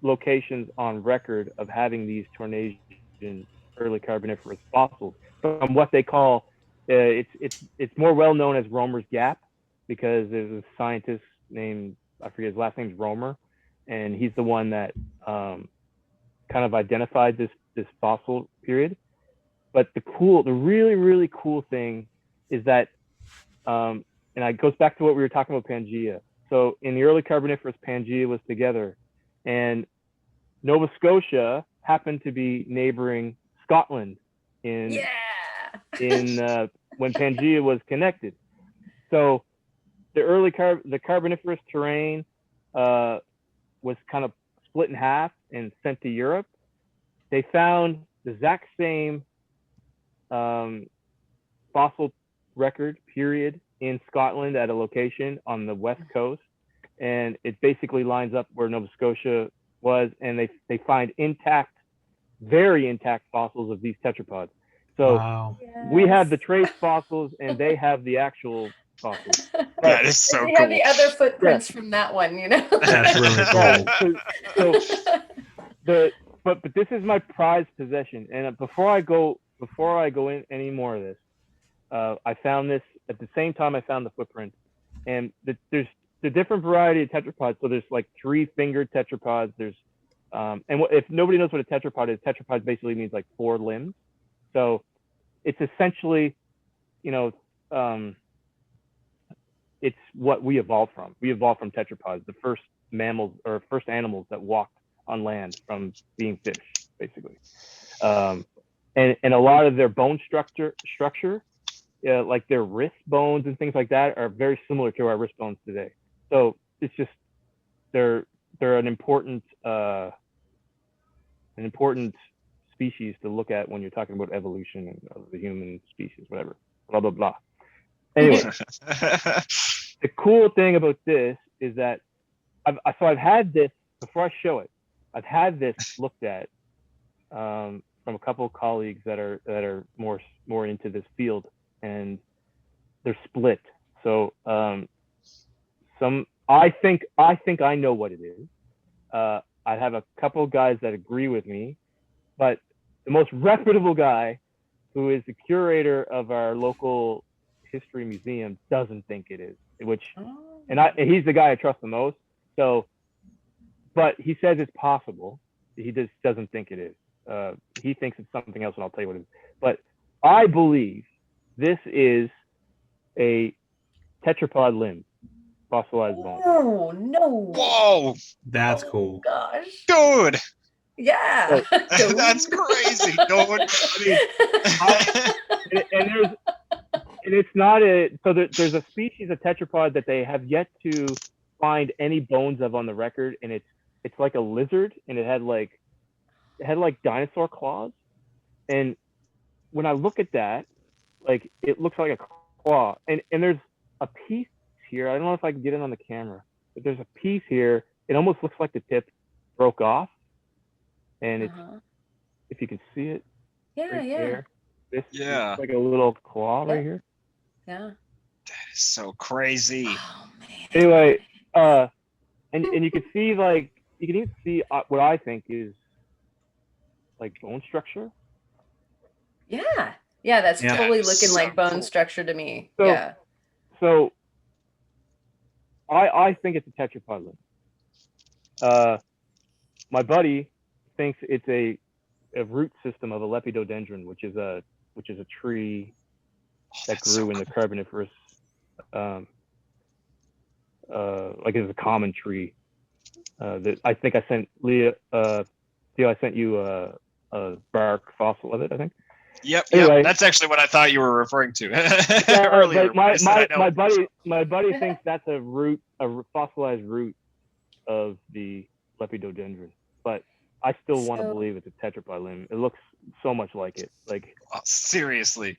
locations on record of having these Tornasian early Carboniferous fossils from what they call it's more well known as Romer's Gap, because there's a scientist named, I forget his last name's Romer, and he's the one that kind of identified this fossil period. But the really, really cool thing is that, and it goes back to what we were talking about Pangea. So in the early Carboniferous, Pangea was together, and Nova Scotia happened to be neighboring Scotland when Pangea was connected. So the Carboniferous terrain was kind of split in half and sent to Europe. They found the exact same fossil record period in Scotland at a location on the west coast, and it basically lines up where Nova Scotia was, and they find very intact fossils of these tetrapods. So Wow. we have the trace fossils and they have the actual fossils. That is so we cool. have the other footprints from that one, you know. That's really cool. But this is my prized possession. And before I go in any more of this, I found this at the same time I found the footprint, and there's the different variety of tetrapods. So there's like 3-fingered tetrapods. There's if nobody knows what a tetrapod is, tetrapod basically means like 4 limbs. So it's essentially, it's what we evolved from. We evolved from tetrapods, the first mammals or first animals that walked on land from being fish, basically. And a lot of their bone structure, like their wrist bones and things like that, are very similar to our wrist bones today. So it's just they're an important species to look at when you're talking about evolution of the human species, whatever, blah blah blah. Anyway, the cool thing about this is that I've had this before I show it. I've had this looked at from a couple of colleagues that are more into this field, and they're split. So I think I know what it is. I have a couple of guys that agree with me, but the most reputable guy, who is the curator of our local history museum, doesn't think it is. And he's the guy I trust the most. So, but he says it's possible. He just doesn't think it is. He thinks it's something else, and I'll tell you what it is. But I believe this is a tetrapod limb, fossilized bone. Oh no! Whoa, That's cool. Gosh, dude, yeah, that's crazy, dude. And it's not there's a species of tetrapod that they have yet to find any bones of on the record, and it's like a lizard, and it had like dinosaur claws. And when I look at that, like, it looks like a claw, and there's a piece here. I don't know if I can get it on the camera, but there's a piece here. It almost looks like the tip broke off, and it's if you can see it, there. This is like a little claw right here. Yeah. That is so crazy. Oh man. Anyway, and you can see, like, you can even see what I think is like bone structure. Yeah. Yeah, that's totally looking so like bone cool. structure to me. So, yeah. So I think it's a tetrapod limb. My buddy thinks it's a root system of a lepidodendron, which is a tree that grew in the Carboniferous like it's a common tree. That I think I sent Theo, I sent you a bark fossil of it, I think. Yep, Anyway. That's actually what I thought you were referring to Yeah, earlier. my buddy thinks that's a fossilized root of the Lepidodendron, but I still want to believe it's a tetrapod limb. It looks so much like it. Like, oh, seriously,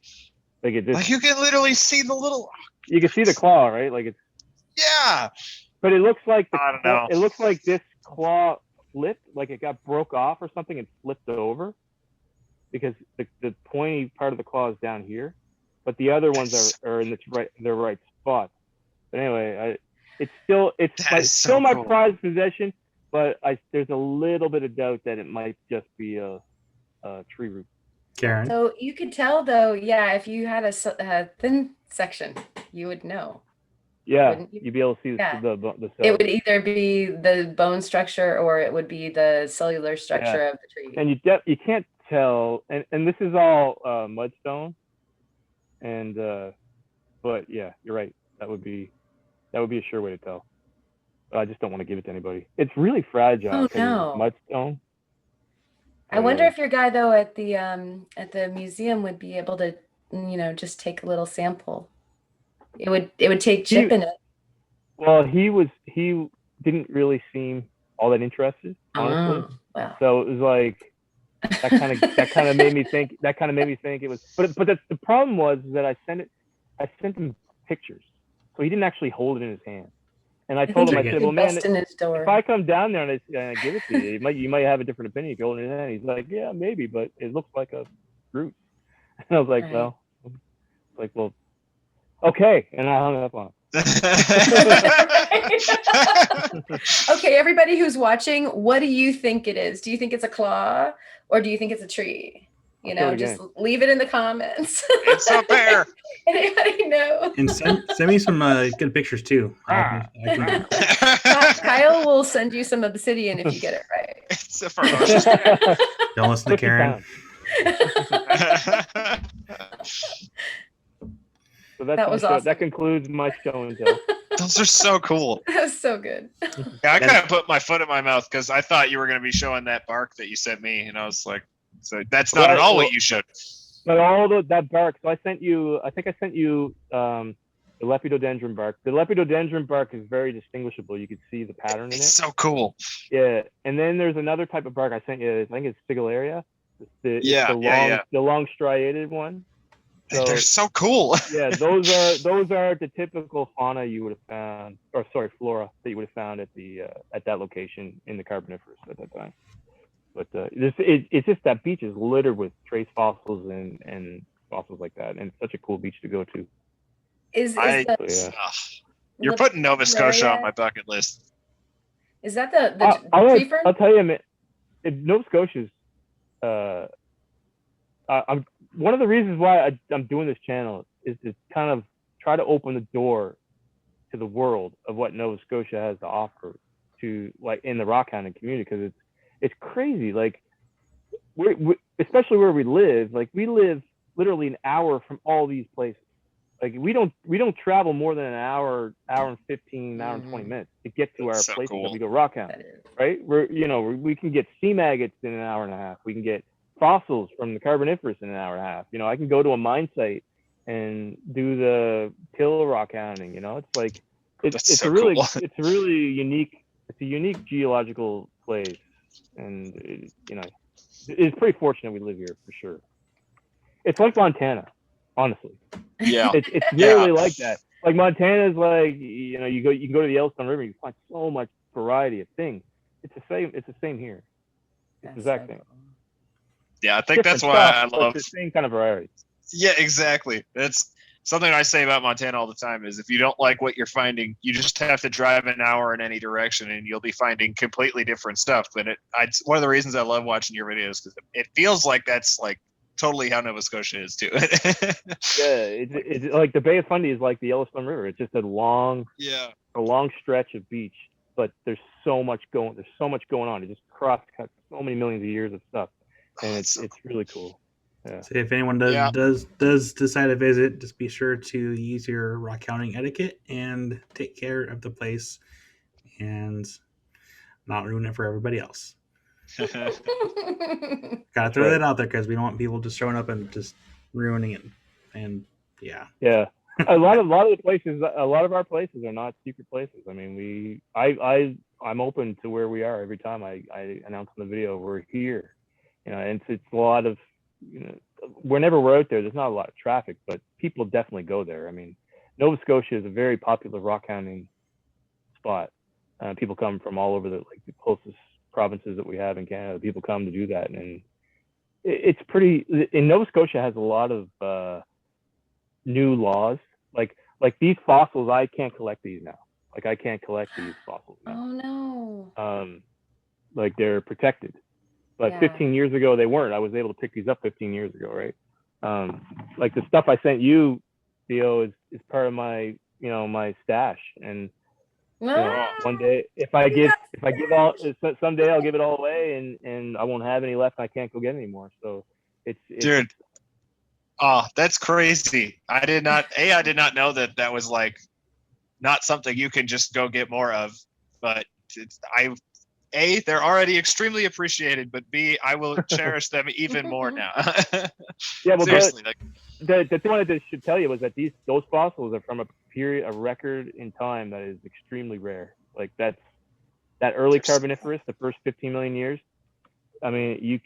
like it just, like you can literally see the little. You can see the claw, right? Like it's. Yeah. But it looks like I don't know. It looks like this claw flipped, like it got broke off or something and flipped over, because the pointy part of the claw is down here, but the other ones are in the right spot. But anyway, it's still my prized possession, but there's a little bit of doubt that it might just be a tree root. Karen. So you could tell though, yeah, if you had a thin section, you would know. Yeah, you'd be able to see the cells. It would either be the bone structure or it would be the cellular structure of the tree. And you can't tell, and this is all mudstone, and but yeah, you're right. That would be a sure way to tell. But I just don't want to give it to anybody. It's really fragile. Oh no, mudstone. I wonder if your guy though at the museum would be able to, just take a little sample. It would take chipping it. Well, he didn't really seem all that interested, honestly. Wow. So it was like that kind of made me think it was. But the problem was that I sent him pictures, so he didn't actually hold it in his hand. And I told him, I said, well, man, if I come down there and I give it to you, you might have a different opinion if you hold it in your hand. He's like, yeah, maybe, but it looks like a root. And I was like, well, okay. And I hung up on him. Okay, everybody who's watching, what do you think it is? Do you think it's a claw or do you think it's a tree? Just leave it in the comments. It's up there. Anybody know? And send me some good pictures too. Kyle will send you some obsidian if you get it right. It's a ferocious. Don't listen to Karen. So that was awesome. That concludes my show and tell. Those are so cool. That was so good. Yeah, I kind of put my foot in my mouth because I thought you were going to be showing that bark that you sent me, and I was like, so that's not at all what you showed. But all that bark. So I think I sent you the Lepidodendron bark. The Lepidodendron bark is very distinguishable. You can see the pattern in it. It's so cool. Yeah, and then there's another type of bark I sent you. I think it's Sigillaria. The long striated one. So, they're so cool. Yeah, those are the typical fauna you would have found, flora that you would have found at that location in the Carboniferous at that time. But it's just that beach is littered with trace fossils and fossils like that, and it's such a cool beach to go to. You're putting Nova Scotia on my bucket list. Is that the tree fern? I'll tell you, man. Nova Scotia's. One of the reasons why I'm doing this channel is to kind of try to open the door to the world of what Nova Scotia has to offer to, like, in the rockhounding community, because it's crazy. Like, we especially where we live, like we live literally an hour from all these places. Like we don't travel more than an hour and 15, hour and 20 minutes to get to our places that we go rockhound, right? We can get sea maggots in an hour and a half. We can get fossils from the Carboniferous in an hour and a half. I can go to a mine site and do the till rockhounding. It's like it's a really unique. It's a unique geological place, and it's pretty fortunate we live here for sure. It's like Montana, honestly. Yeah, it's really like that. Like Montana's like you can go to the Yellowstone River, you find so much variety of things. It's the same. It's the same here. It's the exact same. Yeah, I think that's why I love the same kind of variety. Yeah, exactly. That's something I say about Montana all the time is if you don't like what you're finding, you just have to drive an hour in any direction and you'll be finding completely different stuff. And it's one of the reasons I love watching your videos because it feels like that's like totally how Nova Scotia is too. Yeah, it's like the Bay of Fundy is like the Yellowstone River. It's just a long stretch of beach, but there's so much going on. It just cross-cuts so many millions of years of stuff. And it's really cool. Yeah. So if anyone does decide to visit, just be sure to use your rockhounding etiquette and take care of the place and not ruin it for everybody else. Gotta throw that out there because we don't want people just showing up and just ruining it. And yeah. A lot of our places are not secret places. I mean, I'm open to where we are every time I announce in the video we're here. And it's a lot of, whenever we're out there, there's not a lot of traffic, but people definitely go there. I mean, Nova Scotia is a very popular rockhounding spot. People come from all over the closest provinces that we have in Canada. People come to do that, and it's pretty. In Nova Scotia has a lot of new laws. Like these fossils, I can't collect these now. Like I can't collect these fossils now. Oh no. Like they're protected. But 15 years ago they weren't. I was able to pick these up 15 years ago, right? Like the stuff I sent you, Theo, is part of my my stash. And one day someday I'll give it all away, and I won't have any left. And I can't go get any more. So it's dude. Oh, that's crazy. I did not know that was like not something you can just go get more of, but A, they're already extremely appreciated, but B, I will cherish them even more now. Yeah, well, seriously. The thing I should tell you was that those fossils are from a record in time that is extremely rare. Like that early Carboniferous, the first 15 million years. I mean,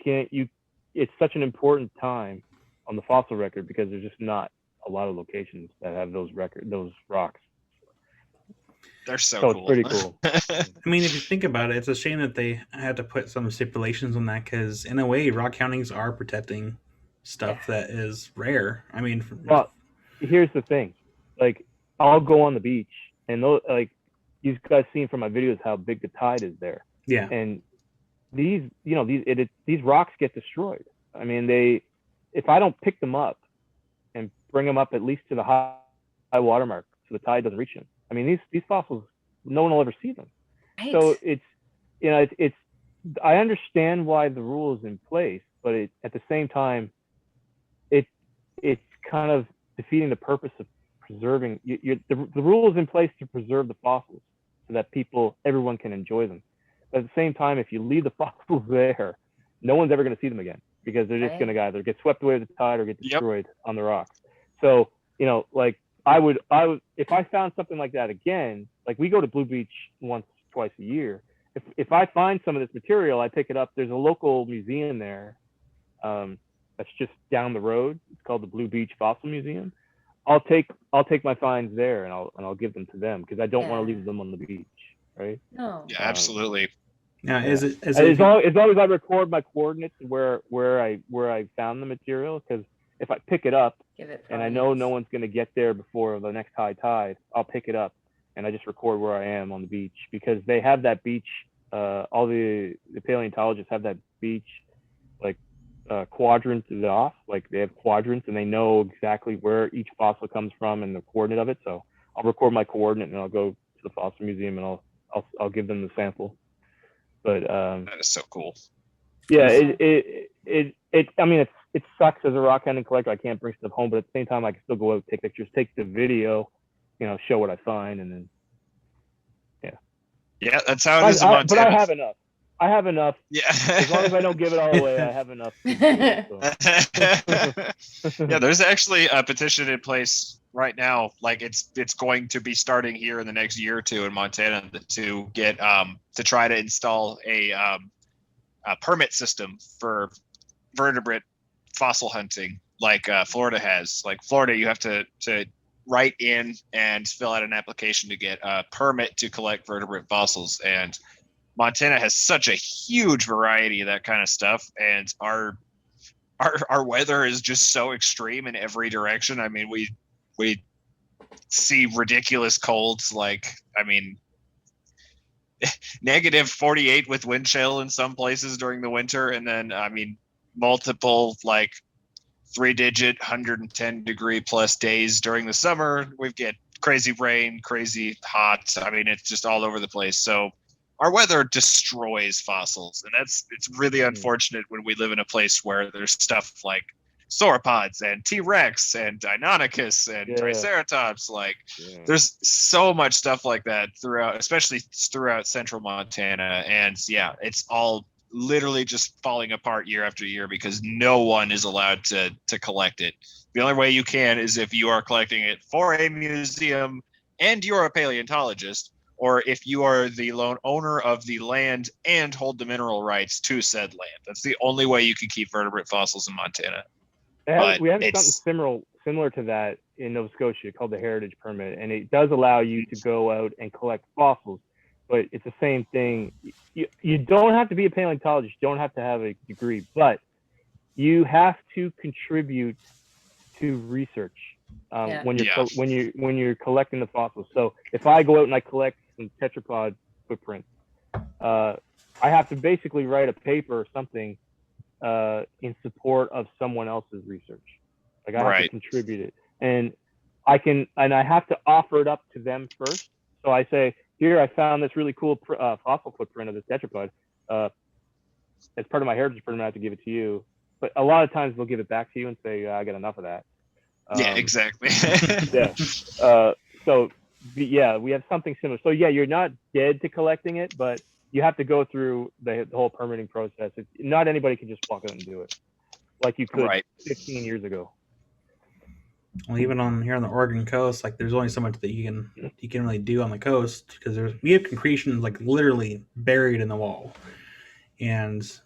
it's such an important time on the fossil record because there's just not a lot of locations that have those rocks. They're so cool. It's pretty cool. I mean, if you think about it, it's a shame that they had to put some stipulations on that because, in a way, rockhoundings are protecting stuff that is rare. I mean, well, here's the thing: like, I'll go on the beach, and you guys seen from my videos how big the tide is there. Yeah. And these rocks get destroyed. I mean, if I don't pick them up and bring them up at least to the high water mark so the tide doesn't reach them. I mean, these fossils, no one will ever see them. Right. So it's I understand why the rule is in place, but at the same time, it's kind of defeating the purpose of preserving. The rule is in place to preserve the fossils so that everyone can enjoy them. But at the same time, if you leave the fossils there, no one's ever going to see them again because they're just going to either get swept away with the tide or get destroyed on the rocks. So I would if I found something like that again, like we go to Blue Beach twice a year. If I find some of this material, I pick it up. There's a local museum there that's just down the road. It's called the Blue Beach Fossil Museum. I'll take my finds there and I'll give them to them because I don't want to leave them on the beach, right? No. Yeah, absolutely. Now, as long as I record my coordinates where I found the material, because if I pick it up and I know no one's going to get there before the next high tide, I'll pick it up and I just record where I am on the beach because they have that beach. All the paleontologists have that beach quadranted off. Like they have quadrants and they know exactly where each fossil comes from and the coordinate of it. So I'll record my coordinate and I'll go to the fossil museum and I'll give them the sample. But that is so cool. Yeah, I mean, it sucks as a rockhounding collector. I can't bring stuff home, but at the same time, I can still go out, take pictures, take the video, show what I find, and then yeah, that's how it is in Montana. But I have enough. Yeah. As long as I don't give it all away, I have enough. Yeah, there's actually a petition in place right now. Like it's going to be starting here in the next year or two in Montana to get to try to install a permit system for vertebrate fossil hunting like Florida has. Like Florida, you have to write in and fill out an application to get a permit to collect vertebrate fossils. And Montana has such a huge variety of that kind of stuff, and our weather is just so extreme in every direction. I mean, we see ridiculous colds, like negative 48 with wind chill in some places during the winter, and then multiple 3-digit 110 degree plus days during the summer. We get crazy rain, crazy hot. I mean, it's just all over the place. So our weather destroys fossils, and it's really unfortunate when we live in a place where there's stuff like sauropods and T-Rex and Deinonychus and Triceratops. Like, there's so much stuff like that throughout, especially throughout central Montana. And yeah, it's all literally just falling apart year after year because no one is allowed to collect it. The only way you can is if you are collecting it for a museum and you're a paleontologist, or if you are the lone owner of the land and hold the mineral rights to said land. That's the only way you can keep vertebrate fossils in Montana. We have something similar to that in Nova Scotia called the Heritage Permit, and it does allow you to go out and collect fossils, but it's the same thing. You don't have to be a paleontologist, you don't have to have a degree, but you have to contribute to research when you're collecting the fossils. So if I go out and I collect some tetrapod footprints, I have to basically write a paper or something in support of someone else's research. Like I have to contribute it, and I have to offer it up to them first. So I say, here, I found this really cool fossil footprint of this tetrapod. As part of my heritage permit, I have to give it to you. But a lot of times they'll give it back to you and say, I got enough of that. Yeah, exactly. We have something similar. So yeah, you're not dead to collecting it, but you have to go through the whole permitting process. Not anybody can just walk out and do it like you could 15 years ago. Well, even here on the Oregon coast, like there's only so much that you can really do on the coast because we have concretion like literally buried in the wall, and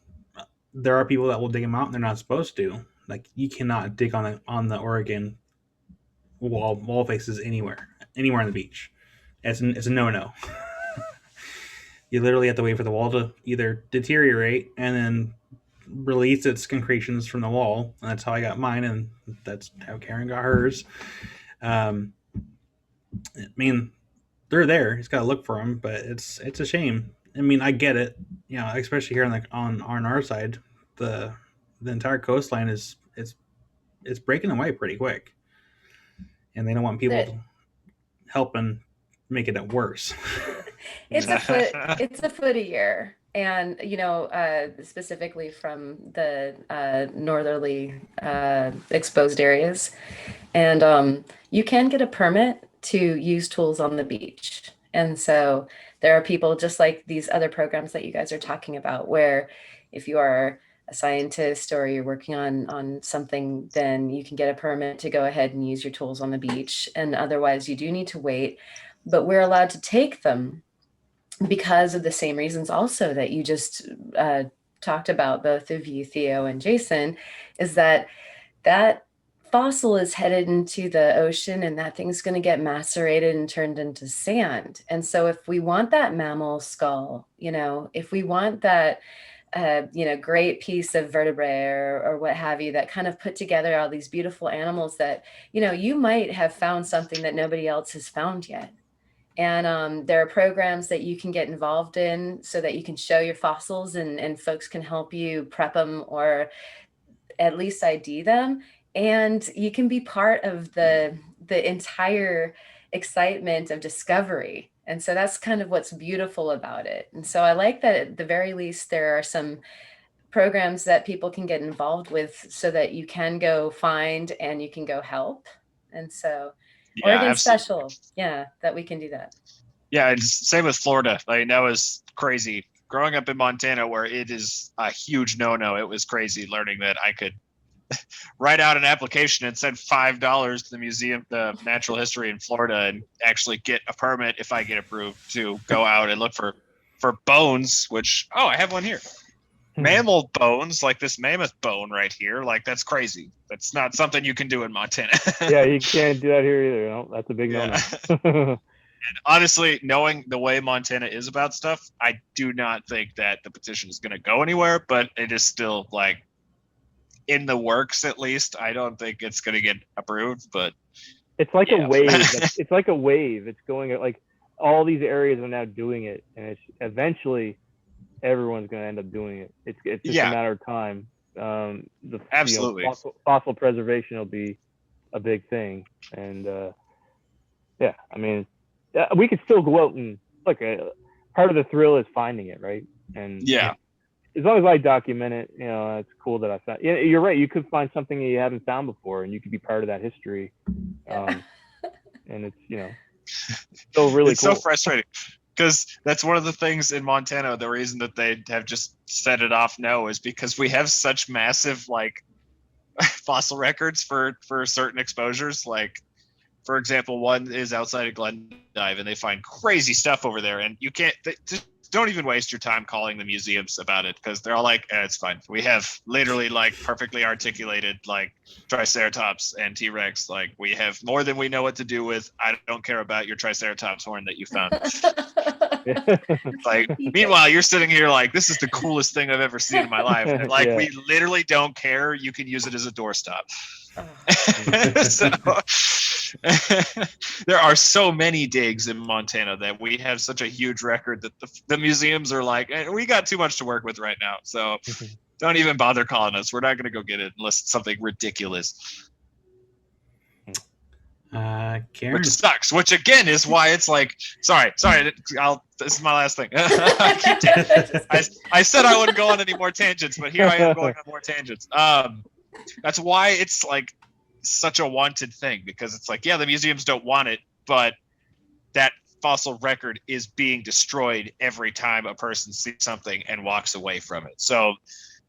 there are people that will dig them out and they're not supposed to. Like you cannot dig on the Oregon wall faces anywhere on the beach. It's a no. You literally have to wait for the wall to either deteriorate and then release its concretions from the wall. And that's how I got mine, and that's how Karen got hers. I mean, they're there. He's got to look for them, but it's a shame. I mean, I get it. You know, especially here on our side, the entire coastline is breaking away pretty quick, and they don't want people to help and make it worse. It's a foot a year. And, specifically from the northerly exposed areas. And you can get a permit to use tools on the beach. And so there are people just like these other programs that you guys are talking about, where if you are a scientist or you're working on something, then you can get a permit to go ahead and use your tools on the beach. And otherwise you do need to wait, but we're allowed to take them because of the same reasons also that you just talked about, both of you, Theo and Jason, is that fossil is headed into the ocean and that thing's going to get macerated and turned into sand. And so if we want that mammal skull, if we want that, great piece of vertebrae or what have you, that kind of put together all these beautiful animals that, you might have found something that nobody else has found yet. And there are programs that you can get involved in so that you can show your fossils and folks can help you prep them or at least ID them. And you can be part of the entire excitement of discovery. And so that's kind of what's beautiful about it. And so I like that at the very least, there are some programs that people can get involved with so that you can go find and you can go help. And so Oregon's special, that we can do that. Yeah, and same with Florida. Like, that was crazy. Growing up in Montana, where it is a huge no-no, it was crazy learning that I could write out an application and send $5 to the museum, the natural history in Florida, and actually get a permit if I get approved to go out and look for bones. Which I have one here. Mammal bones, like this mammoth bone right here, like that's crazy. That's not something you can do in Montana. Yeah, you can't do that here either. That's a big no-no. And honestly, knowing the way Montana is about stuff, I do not think that the petition is going to go anywhere, but it is still like in the works, at least. I don't think it's going to get approved, but it's like a wave. It's like a wave. It's going, like, all these areas are now doing it, and it's eventually everyone's going to end up doing it. It's just a matter of time. Absolutely. Fossil preservation will be a big thing, and I mean, we could still go out and look. Part of the thrill is finding it, right? And as long as I document it, it's cool that I found. Yeah, you're right. You could find something you haven't found before, and you could be part of that history. And it's still really it's cool. so frustrating because that's one of the things in Montana. The reason that they have just set it off now is because we have such massive like fossil records for certain exposures. Like, for example, one is outside of Glendive, and they find crazy stuff over there, and you can't. Just don't even waste your time calling the museums about it because they're all like, it's fine. We have literally like perfectly articulated like Triceratops and T-Rex. Like, we have more than we know what to do with. I don't care about your Triceratops horn that you found. Like, meanwhile, you're sitting here like, this is the coolest thing I've ever seen in my life. And like, we literally don't care. You can use it as a doorstop. So there are so many digs in Montana that we have such a huge record that the museums are like, we got too much to work with right now. So don't even bother calling us. We're not going to go get it unless it's something ridiculous. Karen, which sucks. Which again is why it's like, sorry. This is my last thing. I said I wouldn't go on any more tangents, but here I am going on more tangents. That's why it's like such a wanted thing, because it's like, yeah, the museums don't want it, but that fossil record is being destroyed every time a person sees something and walks away from it. So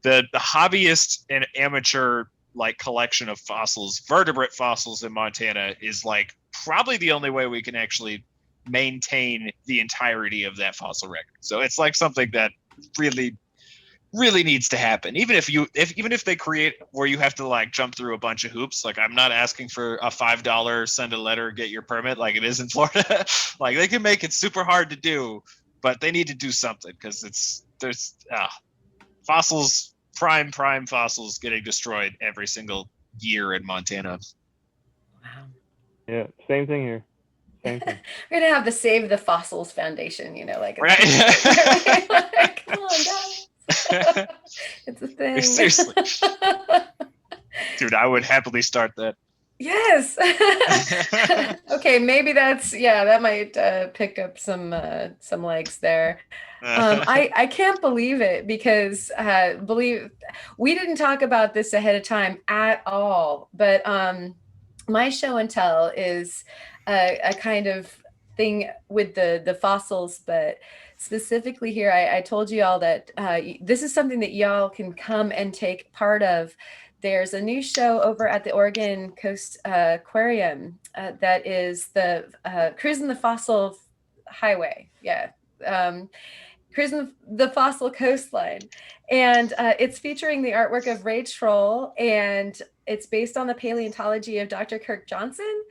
the hobbyist and amateur like collection of fossils, vertebrate fossils in Montana, is like probably the only way we can actually maintain the entirety of that fossil record. So it's like something that really needs to happen. Even if they create where you have to like jump through a bunch of hoops, like I'm not asking for a $5 send a letter, get your permit like it is in Florida. Like, they can make it super hard to do, but they need to do something, because there's fossils, prime fossils getting destroyed every single year in Montana. Wow. Yeah, same thing here. Same thing. We're gonna have the Save the Fossils Foundation, like right? Come on, guys. It's a thing. Seriously. Dude, I would happily start that. Yes. Okay, maybe that might pick up some legs there. I can't believe it, because we didn't talk about this ahead of time at all, but my show and tell is a kind of thing with the fossils, but specifically here, I told you all that this is something that y'all can come and take part of. There's a new show over at the Oregon Coast Aquarium that is the Cruising the Fossil Highway. Yeah. Cruising the Fossil Coastline. And it's featuring the artwork of Ray Troll, and it's based on the paleontology of Dr. Kirk Johnson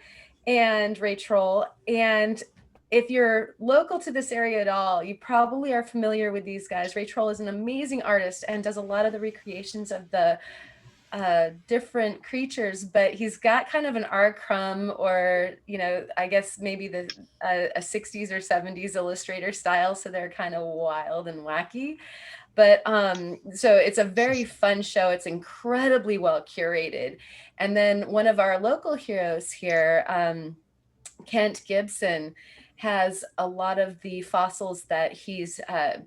and Ray Troll. And if you're local to this area at all, you probably are familiar with these guys. Ray Troll is an amazing artist and does a lot of the recreations of the different creatures, but he's got kind of an R. Crumb, or I guess maybe a 60s or 70s illustrator style, so they're kind of wild and wacky. But so it's a very fun show. It's incredibly well curated. And then one of our local heroes here, Kent Gibson, has a lot of the fossils that he's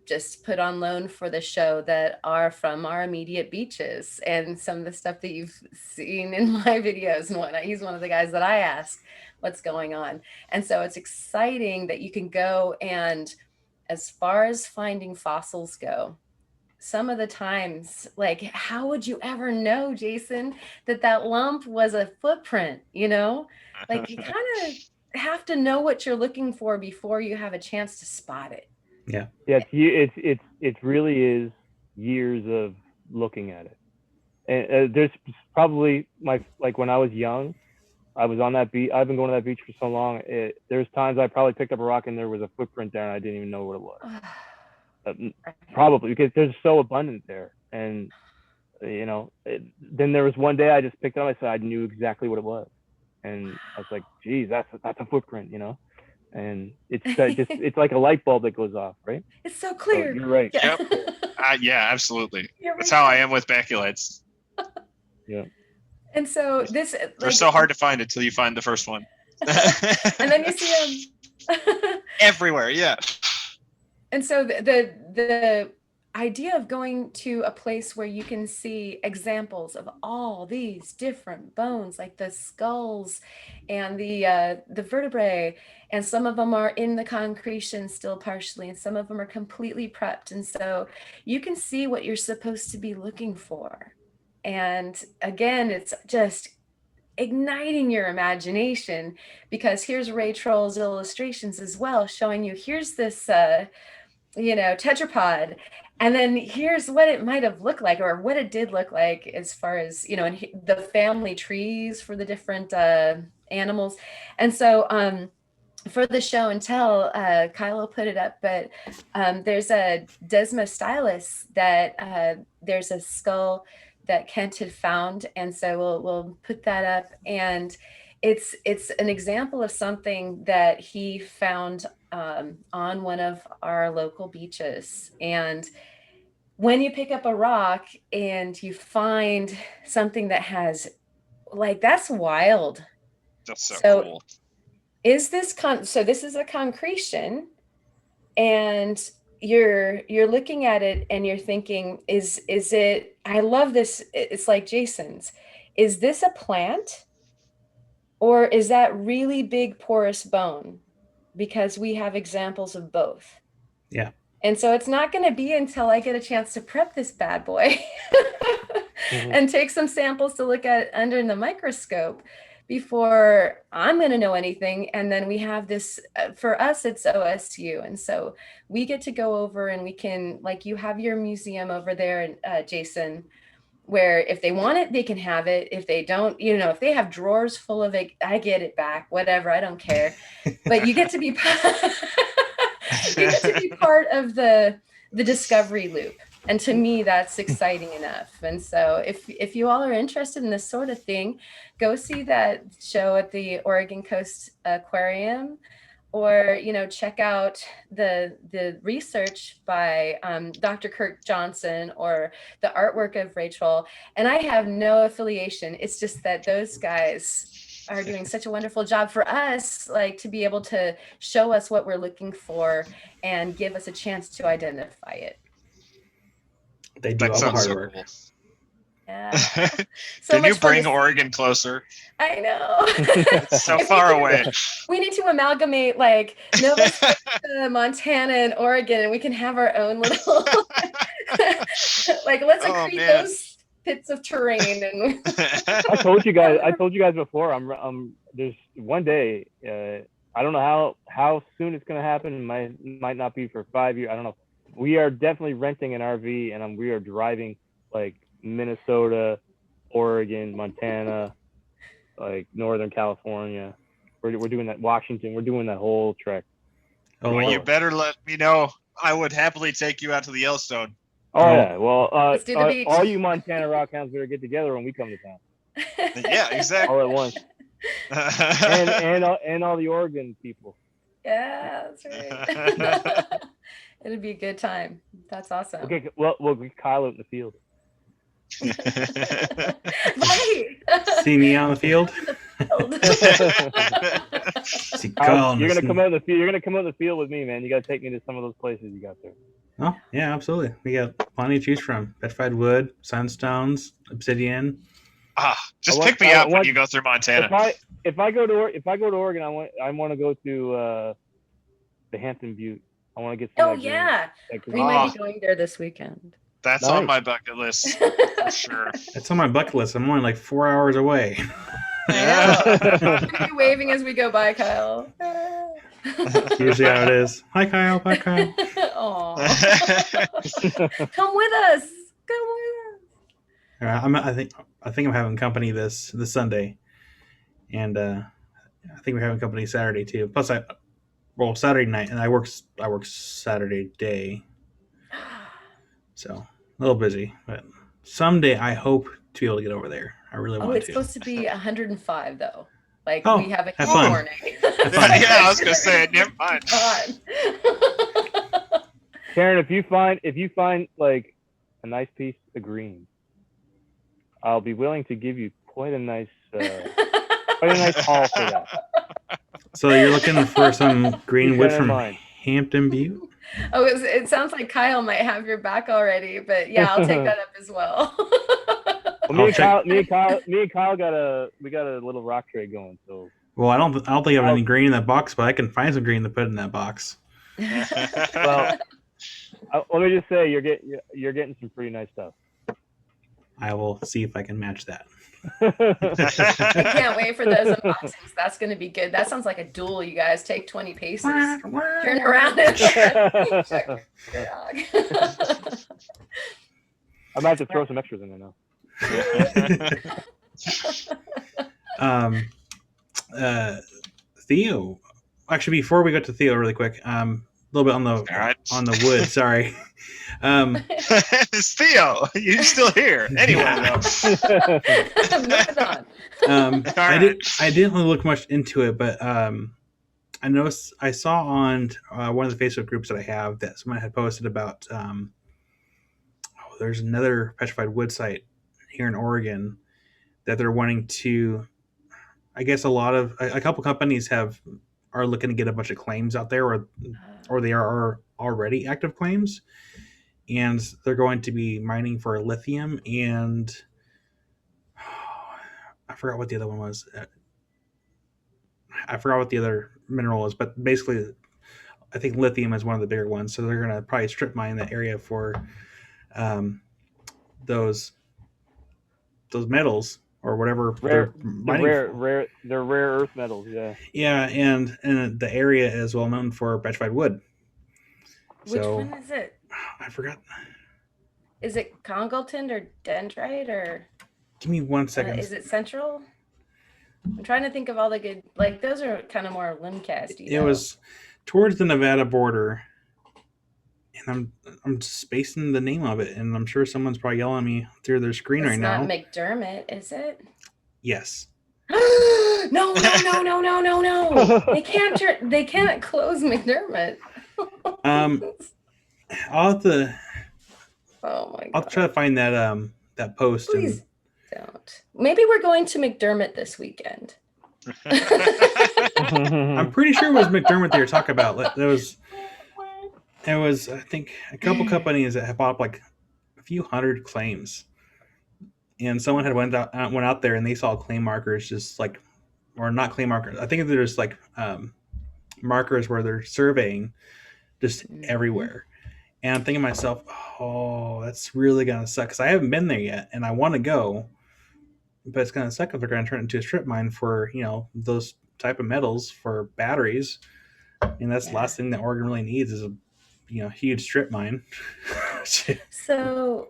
just put on loan for the show that are from our immediate beaches, and some of the stuff that you've seen in my videos and whatnot. He's one of the guys that I ask what's going on. And so it's exciting that you can go, and as far as finding fossils go, some of the times, like, how would you ever know, Jason, that lump was a footprint, Like, you kind of have to know what you're looking for before you have a chance to spot it. Yeah. It really is years of looking at it. And there's probably like when I was young, I was on that beach. I've been going to that beach for so long. There's times I probably picked up a rock and there was a footprint there and I didn't even know what it was. Probably because there's so abundant there. And then there was one day I just picked it up. I said I knew exactly what it was. And I was like, geez, that's a footprint, and it's like a light bulb that goes off, right? It's so clear. So you're right. Yeah. Yep. Yeah, absolutely. You're That's right. how I am with baculites. Yeah. And so They're so hard to find until you find the first one. And then you see them everywhere. Yeah. And so the idea of going to a place where you can see examples of all these different bones, like the skulls and the vertebrae, and some of them are in the concretion still partially, and some of them are completely prepped, and so you can see what you're supposed to be looking for. And again, it's just igniting your imagination, because here's Ray Troll's illustrations as well, showing you here's this tetrapod, and then here's what it might have looked like, or what it did look like, as far as and the family trees for the different animals. And so for the show and tell, Kyle will put it up, but there's a Desmostylus that there's a skull that Kent had found, and so we'll put that up. And it's an example of something that he found on one of our local beaches. And when you pick up a rock and you find something that has, like, that's wild. That's so cool. Is this so this is a concretion, and you're looking at it and you're thinking, is it, I love this, it's like Jason's, is this a plant, or is that really big porous bone? Because we have examples of both. Yeah. And so it's not going to be until I get a chance to prep this bad boy and take some samples to look at under the microscope before I'm going to know anything. And then we have this, for us, it's OSU. And so we get to go over and we can, like, you have your museum over there, Jason, where if they want it, they can have it. If they don't, if they have drawers full of it, I get it back, whatever, I don't care. But you get to be part of the discovery loop. And to me, that's exciting enough. And so if you all are interested in this sort of thing, go see that show at the Oregon Coast Aquarium, or, check out the research by Dr. Kirk Johnson, or the artwork of Rachel. And I have no affiliation. It's just that those guys are doing such a wonderful job for us, like, to be able to show us what we're looking for and give us a chance to identify it. They do all the hard work. Cool. Yeah. Can you bring Oregon closer? I know. It's so far away. We need to amalgamate, like, Nova Scotia, Montana, and Oregon, and we can have our own little like, let's accrete those bits of terrain. And I told you guys before, I'm there's one day, I don't know how soon it's gonna happen. It might not be for 5 years. I don't know. We are definitely renting an RV, and we are driving, like, Minnesota, Oregon, Montana, like Northern California. We're doing that, Washington. We're doing that whole trek. Oh, well, you better let me know. I would happily take you out to the Yellowstone. Oh yeah. Well, let's do the beach. All you Montana Rockhounds better get together when we come to town. Yeah, exactly. All at once. and all the Oregon people. Yeah, that's right. It'd be a good time. That's awesome. Okay, well, we'll get Kyle out in the field. Right. See me on the field. See Kyle. You're gonna come out of the field. You're gonna come out of the field with me, man. You gotta take me to some of those places you got there. Oh yeah, absolutely. We got plenty to choose from: petrified wood, sandstones, obsidian. Just pick me up when you go through Montana. If I go to Oregon, I want to go to the Hampton Butte. I want to get some. Oh yeah, we might be going there this weekend. That's nice. On my bucket list for sure. It's on my bucket list. I'm only like 4 hours away. Yeah. You're waving as we go by, Kyle. Usually how it is. Hi, Kyle. Bye, Kyle. Come with us. Come with us. All right, I think I'm having company this Sunday, and I think we're having company Saturday too. Plus, Saturday night, and I work Saturday day, so a little busy. But someday I hope to be able to get over there. I really want to. It's supposed to be 105 though. Like, we have a key warning. Yeah, I was gonna say it. Never mind. Karen, if you find like a nice piece of green, I'll be willing to give you quite a nice haul for that. So you're looking for some green wood from Hampton Butte? Oh, it sounds like Kyle might have your back already, but yeah, I'll take that up as well. Well, me and Kyle got a little rock trade going. So. Well, I don't think I have any green in that box, but I can find some green to put in that box. Well, let me just say, you're getting some pretty nice stuff. I will see if I can match that. I can't wait for those unboxings. That's going to be good. That sounds like a duel. You guys take 20 paces, turn around, and check your dog. I might have to throw some extras in there now. Theo. Actually, before we go to Theo, really quick, a little bit on the wood. Sorry. It's Theo. You're still here. Anyway, moving on. I didn't really look much into it, but I noticed I saw on one of the Facebook groups that I have that someone had posted about. There's another petrified wood site here in Oregon that they're wanting to. I guess a couple companies are looking to get a bunch of claims out there, or they are already active claims, and they're going to be mining for lithium and I forgot what the other one was. I forgot what the other mineral was, but basically, I think lithium is one of the bigger ones. So they're going to probably strip mine that area for those metals or whatever they're rare earth metals. Yeah, and the area is well known for petrified wood. Which one is it? I forgot. Is it Congleton or Dendrite or? Give me 1 second. Is it Central? I'm trying to think of all the good, like those are kind of more limcast. It was towards the Nevada border, and I'm spacing the name of it, and I'm sure someone's probably yelling at me through their screen right now. It's not McDermott, is it? Yes. No! They can't close McDermott. I'll have to. Oh my god! I'll try to find that post. Please don't. Maybe we're going to McDermott this weekend. I'm pretty sure it was McDermott they were talking about. There was I think a couple companies that had bought up like a few hundred claims, and someone had went out there and they saw claim markers just like, or not claim markers. I think there's like markers where they're surveying just everywhere. And I'm thinking to myself, oh, that's really going to suck because I haven't been there yet and I want to go, but it's going to suck if they're going to turn it into a strip mine for, those type of metals for batteries. And that's the last thing that Oregon really needs is a, huge strip mine. So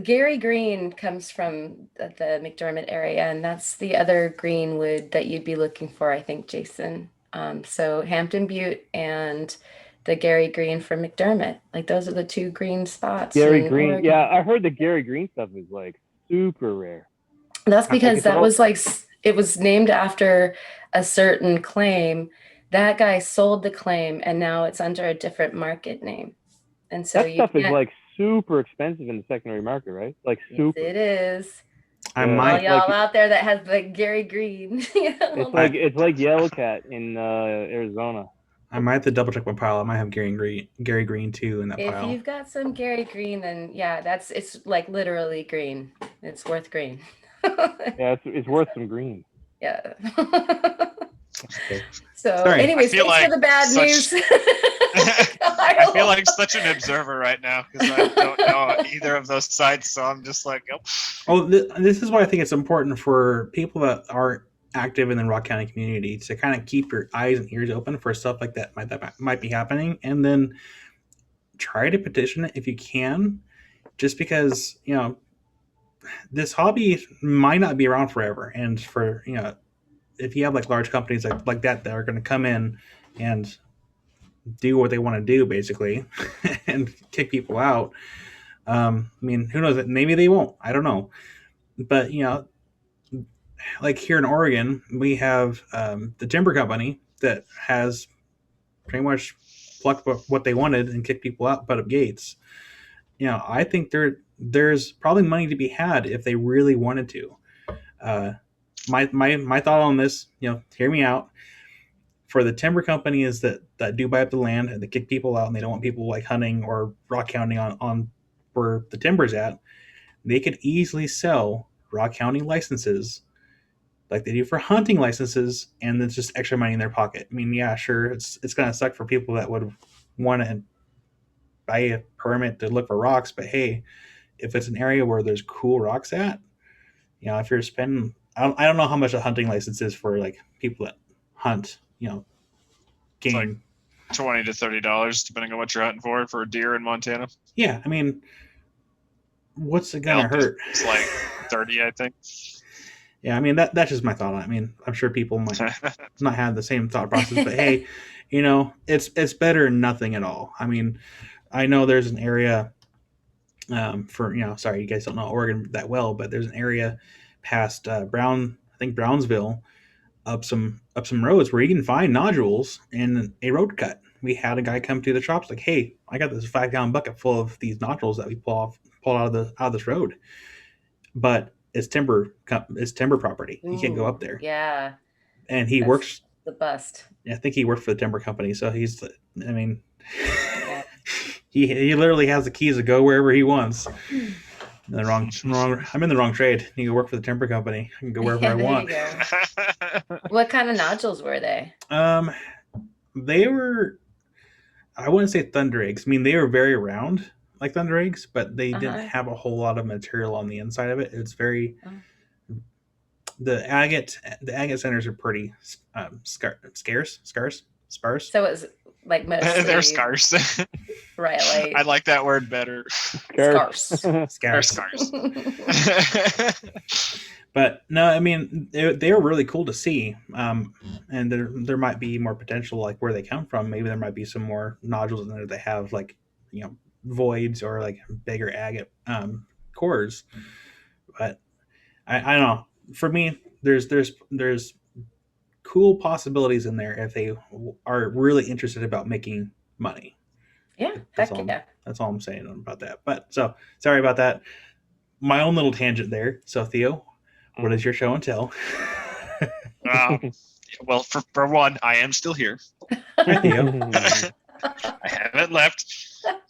Gary Green comes from the McDermott area, and that's the other green wood that you'd be looking for, I think, Jason. So Hampton Butte and the Gary Green from McDermott. Like those are the two green spots. Gary Green. Oregon. Yeah, I heard the Gary Green stuff is like super rare. That's because that was like, it was named after a certain claim. That guy sold the claim and now it's under a different market name. And so that stuff is like super expensive in the secondary market, right? Like super. Yes, it is. I might y'all out there that has the Gary Green. It's like Yellow Cat in Arizona. I might have to double check my pile. I might have Gary Green too in that pile. If you've got some Gary Green, then yeah, it's like literally green. It's worth green. Yeah, it's worth some green. Yeah. Okay. So, anyways, thanks for the bad news. I feel like such an observer right now because I don't know either of those sides, so I'm just like, nope. Oh, this is why I think it's important for people that are active in the rock county community to kind of keep your eyes and ears open for stuff like that might be happening, and then try to petition it if you can, just because this hobby might not be around forever, and for if you have like large companies like that are going to come in and do what they want to do basically and kick people out, I mean, who knows? Maybe they won't, I don't know, but like here in Oregon, we have the timber company that has pretty much plucked what they wanted and kicked people out, put up gates. I think there's probably money to be had if they really wanted to. My thought on this, hear me out. for the timber companies that do buy up the land and they kick people out and they don't want people like hunting or rock hounding on where the timber's at, they could easily sell rock hounding licenses like they do for hunting licenses, and it's just extra money in their pocket. I mean, yeah, sure, it's gonna suck for people that would want to buy a permit to look for rocks, but hey, if it's an area where there's cool rocks at, if you're spending, I don't know how much a hunting license is for like people that hunt, game. It's like $20 to $30, depending on what you're hunting for a deer in Montana. Yeah, I mean, what's it gonna hurt? It's like 30, I think. Yeah, I mean that's just my thought on it. I mean, I'm sure people might not have the same thought process, but hey, it's better than nothing at all. I mean, I know there's an area for sorry, you guys don't know Oregon that well, but there's an area past Brownsville, up some roads where you can find nodules in a road cut. We had a guy come to the shops like, hey, I got this 5-gallon bucket full of these nodules that we pull out of this road, but it's timber property. You can't go up there. Yeah, and he works the bust. I think he worked for the timber company, so he's. I mean, he literally has the keys to go wherever he wants. I'm in the wrong trade. You can work for the timber company. I can go wherever I want. What kind of nodules were they? They were, I wouldn't say thunder eggs. I mean, they were very round like thunder eggs, but they didn't have a whole lot of material on the inside of it. It's very the agate centers are pretty sparse. So it's like mostly they're scarce. Right, I like that word better. Scarce. But no, I mean they were really cool to see, and there might be more potential like where they come from. Maybe there might be some more nodules in there that have like voids or like bigger agate cores. But I don't know. For me, there's cool possibilities in there if they are really interested about making money. Yeah, that's all I'm saying about that. But so sorry about that. My own little tangent there. So Theo, what is your show and tell? Well, for one, I am still here. Hi, Theo. I haven't left.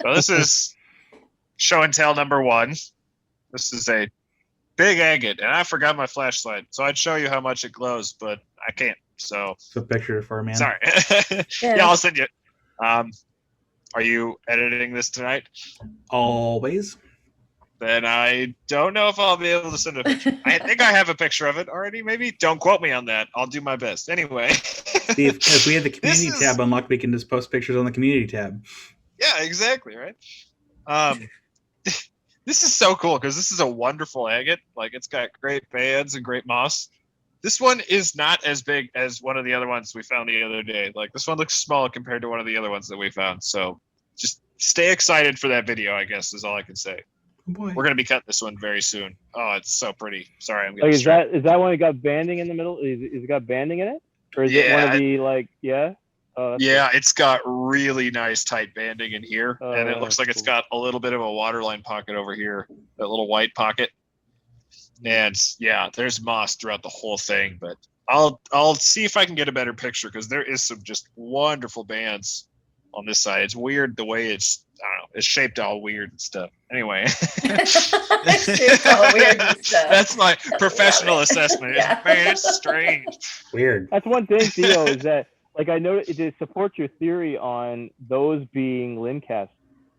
So this is show and tell number 1. This is a big agate, and I forgot my flashlight, so I'd show you how much it glows, but I can't. So it's a picture for a man. Sorry. Yeah, I'll send you. Are you editing this tonight? Always. Then I don't know if I'll be able to send a picture. I think I have a picture of it already, maybe. Don't quote me on that. I'll do my best. Anyway. If we have the community tab unlocked, we can just post pictures on the community tab. Yeah, exactly, right? This is so cool because this is a wonderful agate. Like, it's got great bands and great moss. This one is not as big as one of the other ones we found the other day. Like, this one looks small compared to one of the other ones that we found. So just stay excited for that video, I guess, is all I can say. Boy. We're going to be cutting this one very soon. Oh, it's so pretty. Sorry, I'm getting distracted. Is that one that got banding in the middle? Is it got banding in it? Or is it one of the, like, yeah? Yeah, it's got really nice tight banding in here, and it looks like it's got a little bit of a waterline pocket over here, that little white pocket. And yeah, there's moss throughout the whole thing, but I'll see if I can get a better picture because there is some just wonderful bands on this side. It's weird the way it's, I don't know, it's shaped all weird and stuff. Anyway. Shaped all weird and stuff. That's my professional assessment. Yeah. Man, it's strange. Weird. That's one thing, Theo, is that, like, I know it supports your theory on those being limcasts.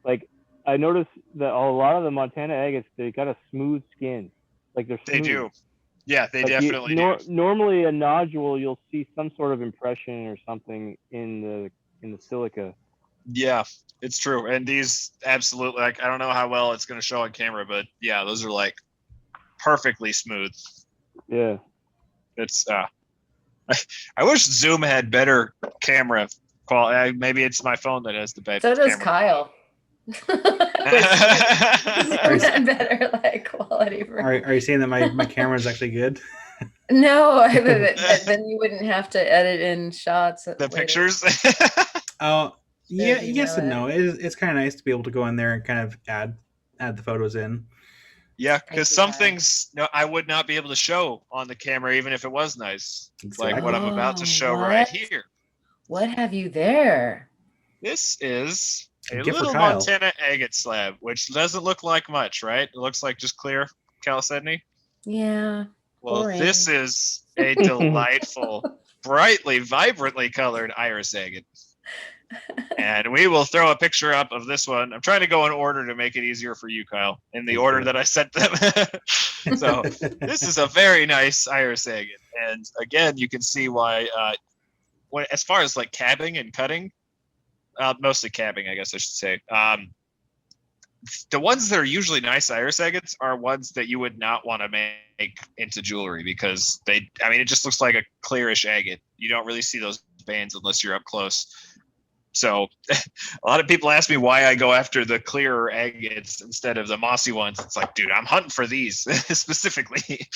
Like, I noticed that a lot of the Montana agates, they got a smooth skin. Like, they're smooth. They do. Yeah, they definitely do. Normally, a nodule, you'll see some sort of impression or something in the silica. Yeah, it's true. And these absolutely, like, I don't know how well it's going to show on camera, but yeah, those are like perfectly smooth. Yeah. It's, I wish Zoom had better camera quality. Maybe it's my phone that has the bad camera. So does camera. Kyle. Better like quality. Are you saying that my camera is actually good? No, then you wouldn't have to edit in shots. The pictures. Oh, yeah, yes and no. It's kind of nice to be able to go in there and kind of add the photos in. Yeah, because some things I would not be able to show on the camera, even if it was nice. Exactly. Like what I'm about to show right here. What have you there? This is a Gift for little Kyle. Montana agate slab, which doesn't look like much, right? It looks like just clear chalcedony. Yeah. Well, boring. this is a delightful, brightly, vibrantly colored iris agate. And we will throw a picture up of this one. I'm trying to go in order to make it easier for you, Kyle, in the order that I sent them. So this is a very nice iris agate. And again, you can see why, as far as like cabbing and cutting, mostly cabbing, I guess I should say. The ones that are usually nice iris agates are ones that you would not want to make into jewelry because it just looks like a clearish agate. You don't really see those bands unless you're up close. So a lot of people ask me why I go after the clearer agates instead of the mossy ones. It's like, dude, I'm hunting for these specifically.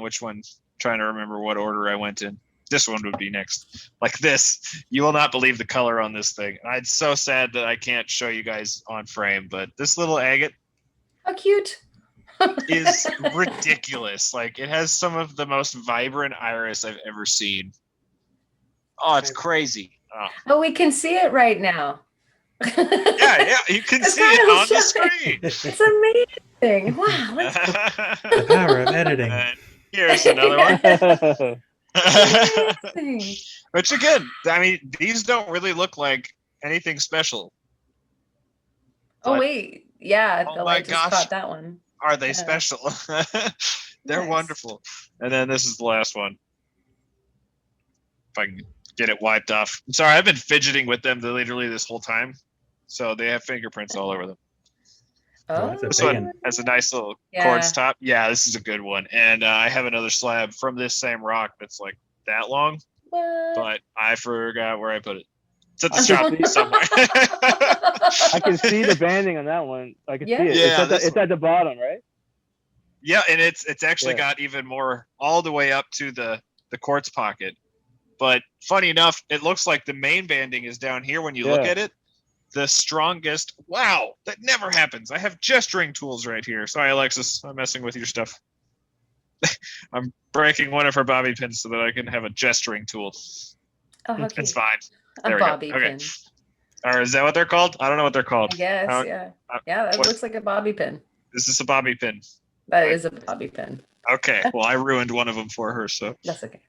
Which one? I'm trying to remember what order I went in. This one would be next. Like this, you will not believe the color on this thing. I'm so sad that I can't show you guys on frame, but this little agate How cute. is ridiculous. Like it has some of the most vibrant iris I've ever seen. Oh, it's crazy. Oh, we can see it right now. Yeah, you can see it on the screen. It's amazing. Wow. The power of editing. And here's another one. Which again, these don't really look like anything special. Oh wait, yeah, Oh the my light just gosh. caught that one. Are they special? They're Nice. wonderful. And then this is the last one. If I can get it wiped off. I'm sorry, I've been fidgeting with them literally this whole time. So they have fingerprints all over them. Oh, that's a This big one one. has a nice little Yeah. quartz top. Yeah, this is a good one. And I have another slab from this same rock that's like that long, What? but I forgot where I put it. It's at the I shop can see- somewhere. I can see the banding on that one. I can Yeah. see it. Yeah, it's this at the bottom, right? Yeah, and it's actually Yeah. got even more all the way up to the quartz pocket. But funny enough, it looks like the main banding is down here when you look Yeah. at it. The strongest. Wow, that never happens. I have gesturing tools right here. Sorry, Alexis, I'm messing with your stuff. I'm breaking one of her bobby pins so that I can have a gesturing tool. Oh, how It's cute. fine. A There we go. bobby Okay. pin. Or is that what they're called? I don't know what they're called. I guess, Uh, yeah. uh, Yeah, that what- looks like a bobby pin. This is a bobby pin. That is a bobby pin. Okay. Well, I ruined one of them for her, so. That's okay.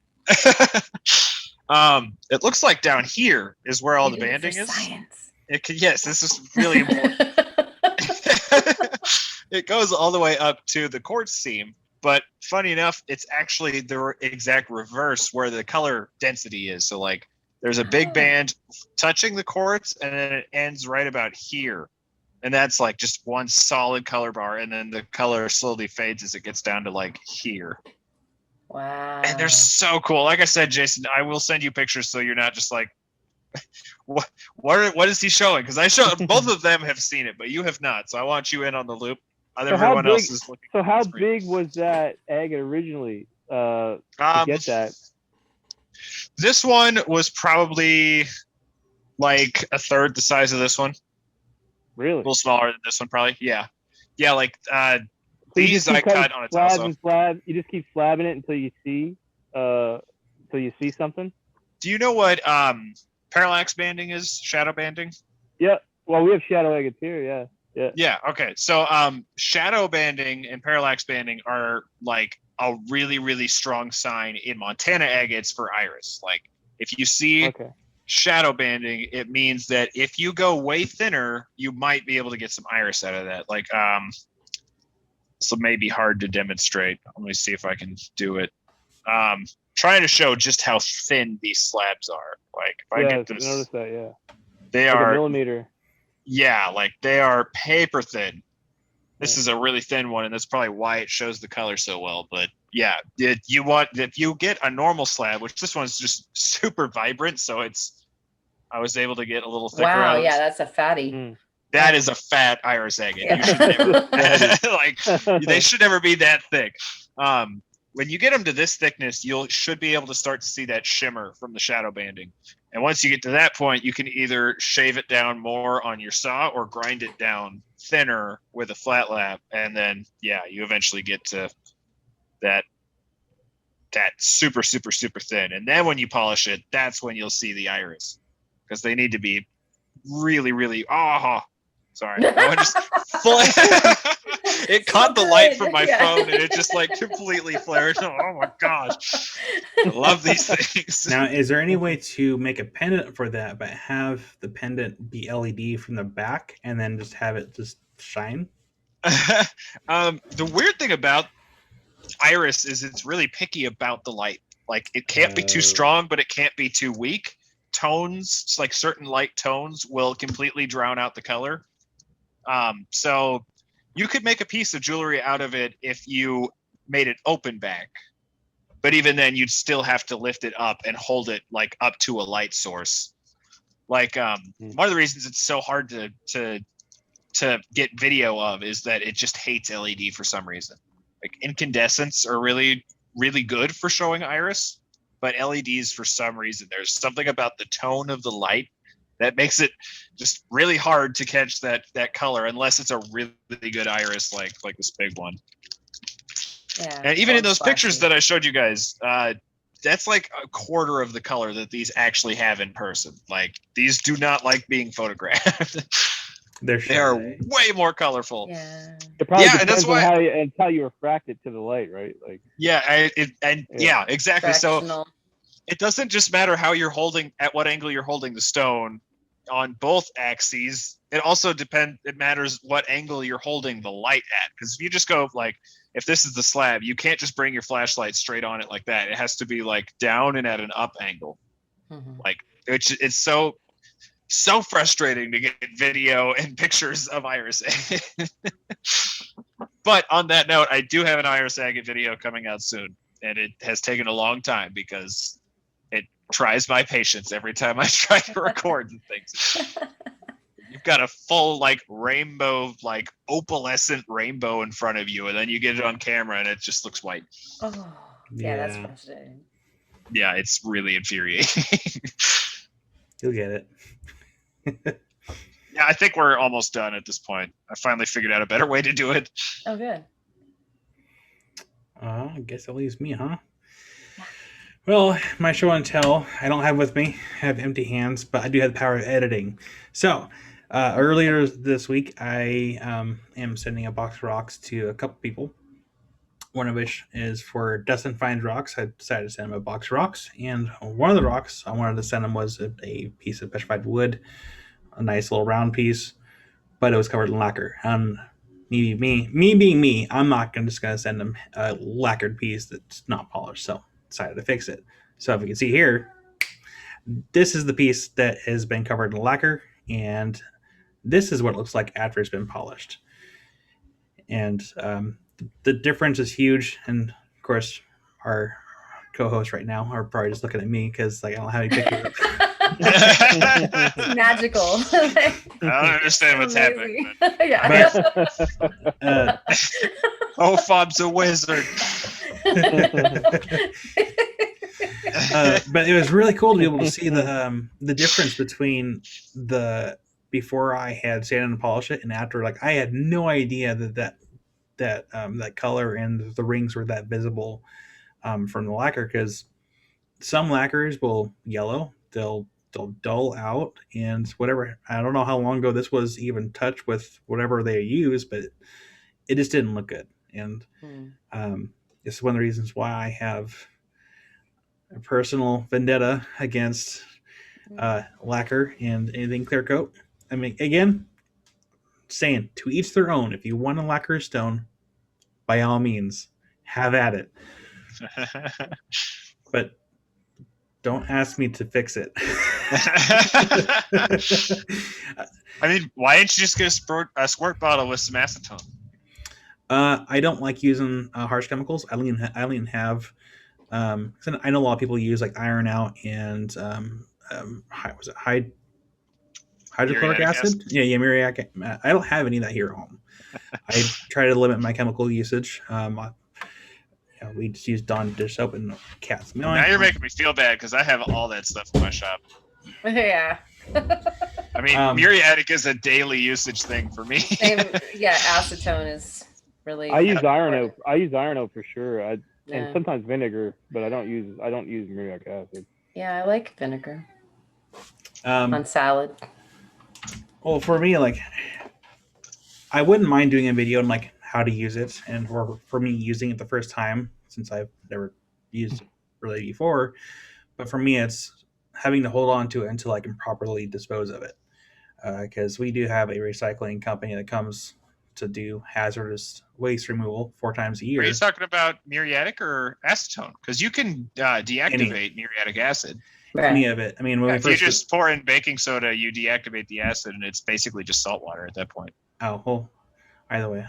It looks like down here is where all You the do it banding for is. Science. Yes, this is really important. It goes all the way up to the quartz seam, but funny enough, it's actually the exact reverse where the color density is. So like there's a big Oh. band touching the quartz and then it ends right about here. And that's like just one solid color bar, and then the color slowly fades as it gets down to like here. Wow. And they're so cool. Like I said, Jason, I will send you pictures so you're not just like, what is he showing? Because I show both of them have seen it, but you have not. So I want you in on the loop. Everyone else is looking. So at how the screen. big was that agate originally to get that? This one was probably like a third the size of this one. A Really? little smaller than this one, probably. Yeah. Like So you these just keep I cutting cut on a slab toss and slab. You just keep slabbing it until you see something. Do you know what parallax banding is? Shadow banding? Yeah. Well, we have shadow agates here. Yeah. Yeah. Okay. So shadow banding and parallax banding are like a really, really strong sign in Montana agates for iris. Like if you see Okay. shadow banding, it means that if you go way thinner, you might be able to get some iris out of that. Like so it may be hard to demonstrate. Let me see if I can do it. Trying to show just how thin these slabs are. Like if I Yeah. get this, Notice that. Yeah. they Like a are millimeter. yeah, like they are paper thin. This Yeah. is a really thin one, and that's probably why it shows the color so well. But yeah, if you get a normal slab, which this one's just super vibrant, so I was able to get a little thicker. Wow, out of yeah, this. that's a fatty. Mm. That is a fat iris agate. Yeah. You should never like they should never be that thick. When you get them to this thickness, should be able to start to see that shimmer from the shadow banding. And once you get to that point, you can either shave it down more on your saw or grind it down thinner with a flat lap, and then you eventually get to that super, super, super thin. And then when you polish it, that's when you'll see the iris, because they need to be really, really. Sorry, I just it caught the light from my phone and it just like completely flared. Oh my gosh, I love these things. Now, is there any way to make a pendant for that, but have the pendant be LED from the back and then just have it just shine? The weird thing about iris is it's really picky about the light. Like it can't be too strong, but it can't be too weak. Tones, like certain light tones, will completely drown out the color. So you could make a piece of jewelry out of it if you made it open back, but even then you'd still have to lift it up and hold it like up to a light source. Like one of the reasons it's so hard to get video of is that it just hates LED for some reason. Like incandescents are really, really good for showing iris, but LEDs for some reason, there's something about the tone of the light that makes it just really hard to catch that color unless it's a really, really good iris like this big one. Yeah, and even in those pictures that I showed you guys, that's like a quarter of the color that these actually have in person. Like these do not like being photographed. They are way more colorful. Yeah. It probably and that's depends why on how you refract it to the light, right? Like exactly. So Fractional. it doesn't just matter how you're holding, at what angle you're holding the stone on both axes. It also it matters what angle you're holding the light at. Because if you just go like, if this is the slab, you can't just bring your flashlight straight on it like that. It has to be like down and at an up angle. Mhm. Like it's so frustrating to get video and pictures of iris. But on that note, I do have an iris agate video coming out soon, and it has taken a long time because it tries my patience every time I try to record and things. You've got a full like rainbow, like opalescent rainbow in front of you, and then you get it on camera and it just looks white. Oh, yeah, that's frustrating. Yeah, it's really infuriating. You'll get it. Yeah, I think we're almost done at this point. I finally figured out a better way to do it. Oh, good. I guess that leaves me, huh? Well, my show and tell, I don't have with me. I have empty hands, but I do have the power of editing. So, earlier this week, I am sending a box of rocks to a couple people. One of which is for Dustin Finds Rocks. I decided to send him a box of rocks. And one of the rocks I wanted to send him was a piece of petrified wood, a nice little round piece, but it was covered in lacquer. And me being me, I'm not just going to send him a lacquered piece that's not polished. So decided to fix it. So if you can see here, this is the piece that has been covered in lacquer, and this is what it looks like after it's been polished. And the difference is huge. And of course, our co-hosts right now are probably just looking at me because like I don't have any pictures. It's magical. I don't understand what's happening. Yeah. Fob's a wizard. But it was really cool to be able to see the difference between the before I had sanded and polished it and after. Like I had no idea that color and the rings were that visible from the lacquer, because some lacquers will yellow, they'll dull out, and whatever. I don't know how long ago this was even touched with whatever they use, but it just didn't look good. And it's one of the reasons why I have a personal vendetta against lacquer and anything clear coat. I mean, again, saying to each their own. If you want a lacquer stone, by all means, have at it. But don't ask me to fix it. I mean, why didn't you just get a squirt bottle with some acetone? I don't like using harsh chemicals. I only have. I know a lot of people use like iron out and was it hydrochloric acid? Yeah, muriatic. I don't have any of that here at home. I try to limit my chemical usage. We just use Dawn dish soap and cats. Now you're making me feel bad because I have all that stuff in my shop. Yeah. I mean, muriatic is a daily usage thing for me. Yeah, acetone is really. I use iron oak. I use iron oak for sure. and sometimes vinegar, but I don't use muriatic acid. Yeah, I like vinegar Um, on salad. well, for me, like, I wouldn't mind doing a video on like how to use it, and for me using it the first time since I've never used it really before. But for me, it's having to hold on to it until I can properly dispose of it, because we do have a recycling company that comes to do hazardous waste removal 4 times a year. Are you talking about muriatic or acetone? Because you can deactivate muriatic acid. Any of it. I mean, when we If you first just pour in baking soda, you deactivate the acid, and it's basically just salt water at that point. Oh, well, either way,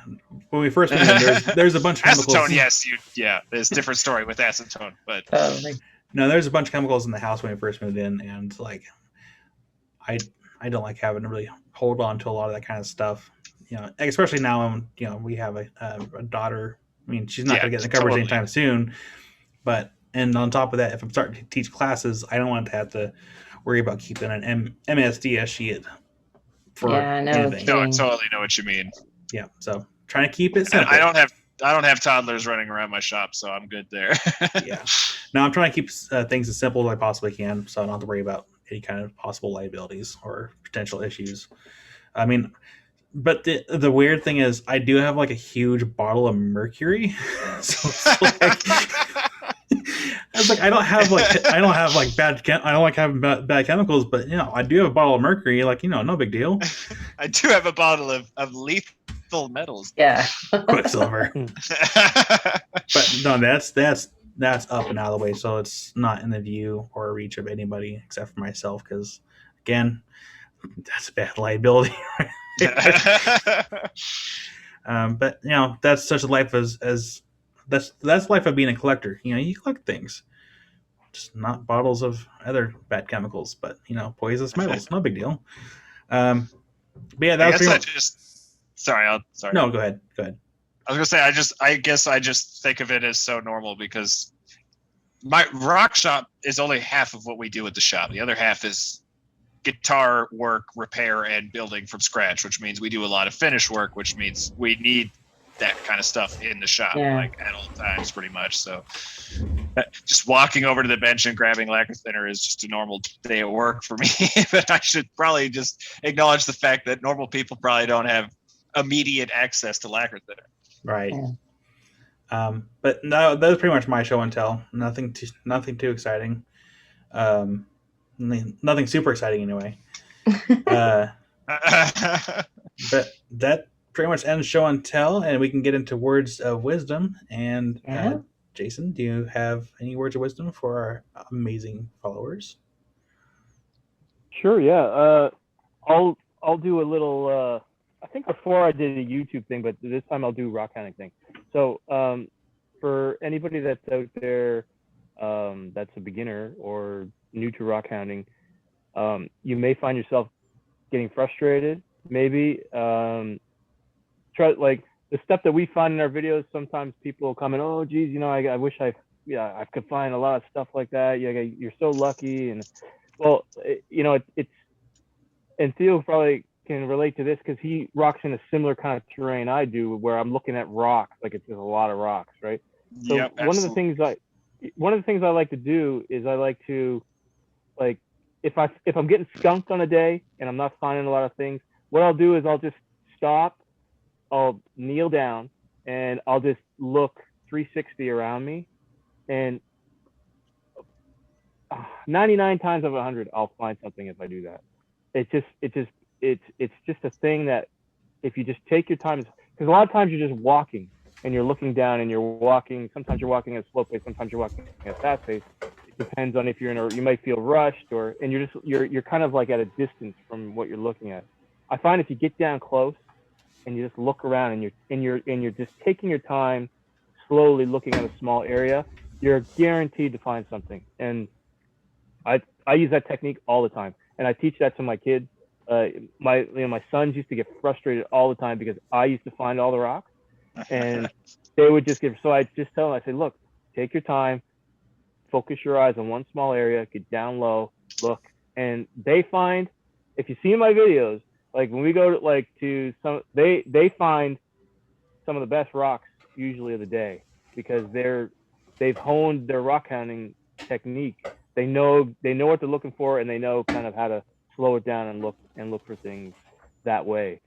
when we first went in, there's a bunch of chemicals. Acetone, yes, there's a different story with acetone, but no, there's a bunch of chemicals in the house when we first moved in, and like, I don't like having to really hold on to a lot of that kind of stuff. You know, especially now when we have a daughter. I mean, she's not going to get in the covers anytime soon. But and on top of that, if I'm starting to teach classes, I don't want to have to worry about keeping an MSDS sheet for anything. No, I totally know what you mean. Yeah, so trying to keep it simple. I don't have toddlers running around my shop, so I'm good there. Yeah, no, I'm trying to keep things as simple as I possibly can, so I don't have to worry about any kind of possible liabilities or potential issues. I mean, but the weird thing is, I do have like a huge bottle of mercury. So it's like, it's like I don't have having bad chemicals, but I do have a bottle of mercury. Like no big deal. I do have a bottle of lethal metals. Yeah, Quicksilver. But no, that's up and out of the way, so it's not in the view or reach of anybody except for myself. Because again, that's a bad liability. But that's such a life as that's life of being a collector. You collect things, just not bottles of other bad chemicals, but poisonous metals. No big deal. But yeah, that was sorry. No, go ahead. I was gonna say I guess I just think of it as so normal because my rock shop is only half of what we do at the shop. The other half is guitar work, repair, and building from scratch, which means we do a lot of finish work, which means we need that kind of stuff in the shop like at all times pretty much. So just walking over to the bench and grabbing lacquer thinner is just a normal day at work for me. But I should probably just acknowledge the fact that normal people probably don't have immediate access to lacquer thinner. Right. But no, that was pretty much my show and tell. Nothing too exciting. Nothing super exciting anyway. But that pretty much ends show and tell, and we can get into words of wisdom. And Jason, do you have any words of wisdom for our amazing followers? Sure. Yeah. I'll do a little. I think before I did a YouTube thing, but this time I'll do rockhounding thing. So for anybody that's out there that's a beginner or new to rockhounding, you may find yourself getting frustrated. Maybe try like the stuff that we find in our videos. Sometimes people come in, oh geez, I wish I could find a lot of stuff like that. You're so lucky, and well, it's and Theo probably can relate to this because he rocks in a similar kind of terrain I do, where I'm looking at rocks, like it's just a lot of rocks, right? So yep, one of the things I like to do is I like to, like, if I'm getting skunked on a day and I'm not finding a lot of things, what I'll do is I'll just stop, I'll kneel down, and I'll just look 360 around me, and 99 times out of 100 I'll find something if I do that. It's just a thing that if you just take your time, because a lot of times you're just walking and you're looking down and you're walking. Sometimes you're walking at a slow pace, sometimes you're walking at a fast pace. It depends on if you might feel rushed and you're kind of like at a distance from what you're looking at. I find if you get down close and you just look around and you're just taking your time, slowly looking at a small area, you're guaranteed to find something. And I use that technique all the time, and I teach that to my kids. My sons used to get frustrated all the time because I used to find all the rocks, and they would just so I just tell them, I say, look, take your time, focus your eyes on one small area, get down low, look, and they find, if you see my videos, like when we go to some, they find some of the best rocks usually of the day, because they're they've honed their rock hounding technique. They know what they're looking for, and they know kind of how to slow it down and look for things that way.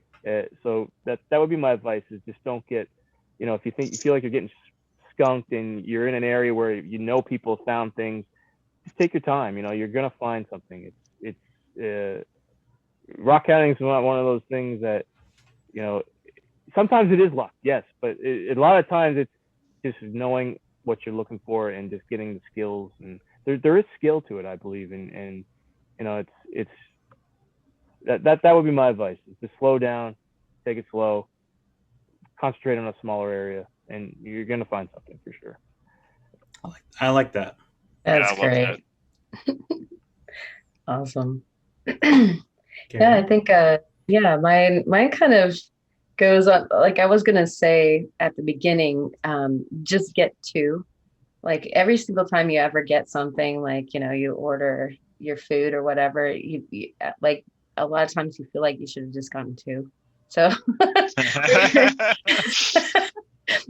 So that would be my advice: is just don't get, if you feel like you're getting skunked and you're in an area where people have found things, just take your time. You're gonna find something. It's rock hounding is not one of those things that, sometimes it is luck, yes, but a lot of times it's just knowing what you're looking for and just getting the skills. And there is skill to it, I believe, and it's that would be my advice: is to slow down, take it slow, concentrate on a smaller area, and you're gonna find something for sure. I like that. That's yeah, great. Awesome. Okay. Yeah, I think mine kind of goes on, like I was gonna say at the beginning, just get two. Like every single time you ever get something, like you order your food or whatever, you like a lot of times you feel like you should have just gotten two. So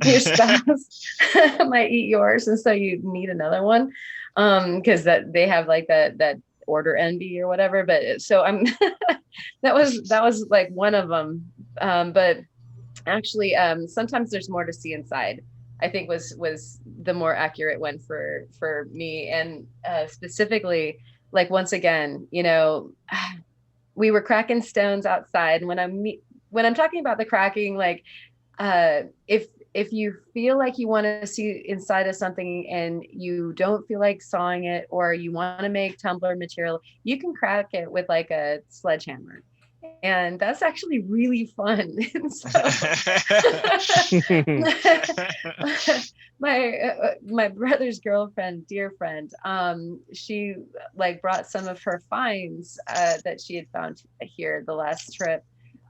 your spouse might eat yours, and so you need another one, because that they have like that order envy or whatever. But so I'm that was like one of them. But actually, sometimes there's more to see inside, I think was the more accurate one for me. And specifically, like once again, we were cracking stones outside. And when I'm talking about the cracking, like if you feel like you want to see inside of something and you don't feel like sawing it, or you want to make tumbler material, you can crack it with like a sledgehammer. And that's actually really fun. And so, my brother's girlfriend, dear friend, she like brought some of her finds that she had found here the last trip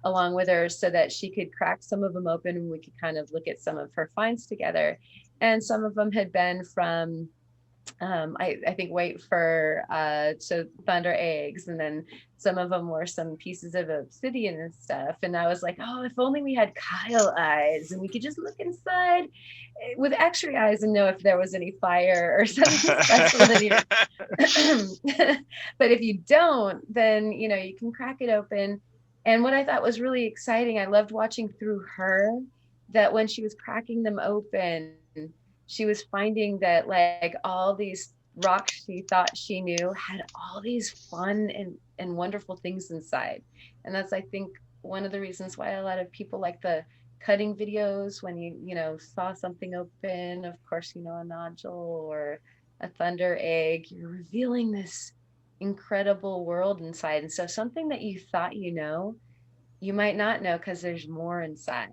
along with her, so that she could crack some of them open and we could kind of look at some of her finds together. And some of them had been from I think wait for so thunder eggs, and then some of them were some pieces of obsidian and stuff. And I was like, oh, if only we had Kyle eyes and we could just look inside with X-ray eyes and know if there was any fire or something special that but if you don't, then you can crack it open. And what I thought was really exciting, I loved watching through her, that when she was cracking them open, she was finding that like all these rocks she thought she knew had all these fun and wonderful things inside. And that's, I think, one of the reasons why a lot of people like the cutting videos, when you saw something open, of course, a nodule or a thunder egg, you're revealing this incredible world inside. And so something that you thought you might not know, because there's more inside.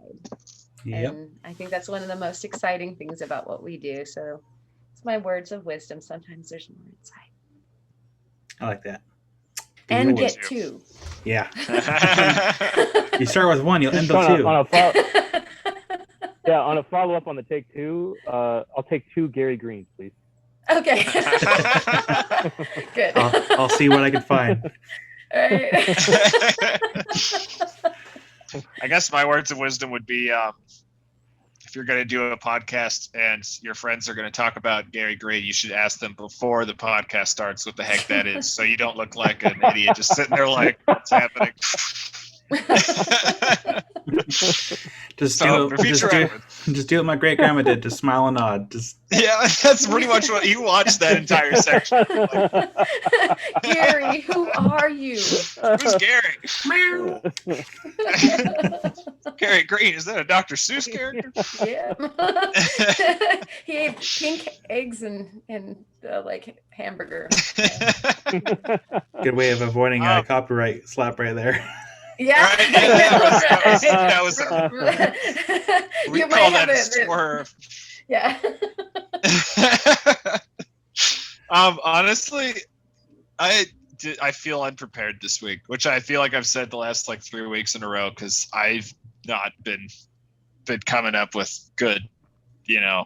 Yep. And I think that's one of the most exciting things about what we do. So it's my words of wisdom. Sometimes there's more inside. I like that. And get two. Yeah. You start with one, you'll end with two. On a follow-up on the take two, I'll take 2 Gary Greens, please. Okay. Good. I'll see what I can find. All right. I guess my words of wisdom would be, if you're going to do a podcast and your friends are going to talk about Gary Green, you should ask them before the podcast starts what the heck that is, so you don't look like an idiot just sitting there like, what's happening? Just do what my great grandma did. Just smile and nod. Yeah, that's pretty much what you watched that entire section. Like, Gary, who are you? Who's Gary? Gary Green, is that a Dr. Seuss character? Yeah. He ate pink eggs and like hamburger. Good way of avoiding a copyright slap right there. Yeah. Right? That was we call that a swerve. Yeah. Honestly, I feel unprepared this week, which I feel like I've said the last like 3 weeks in a row, because I've not been coming up with good, I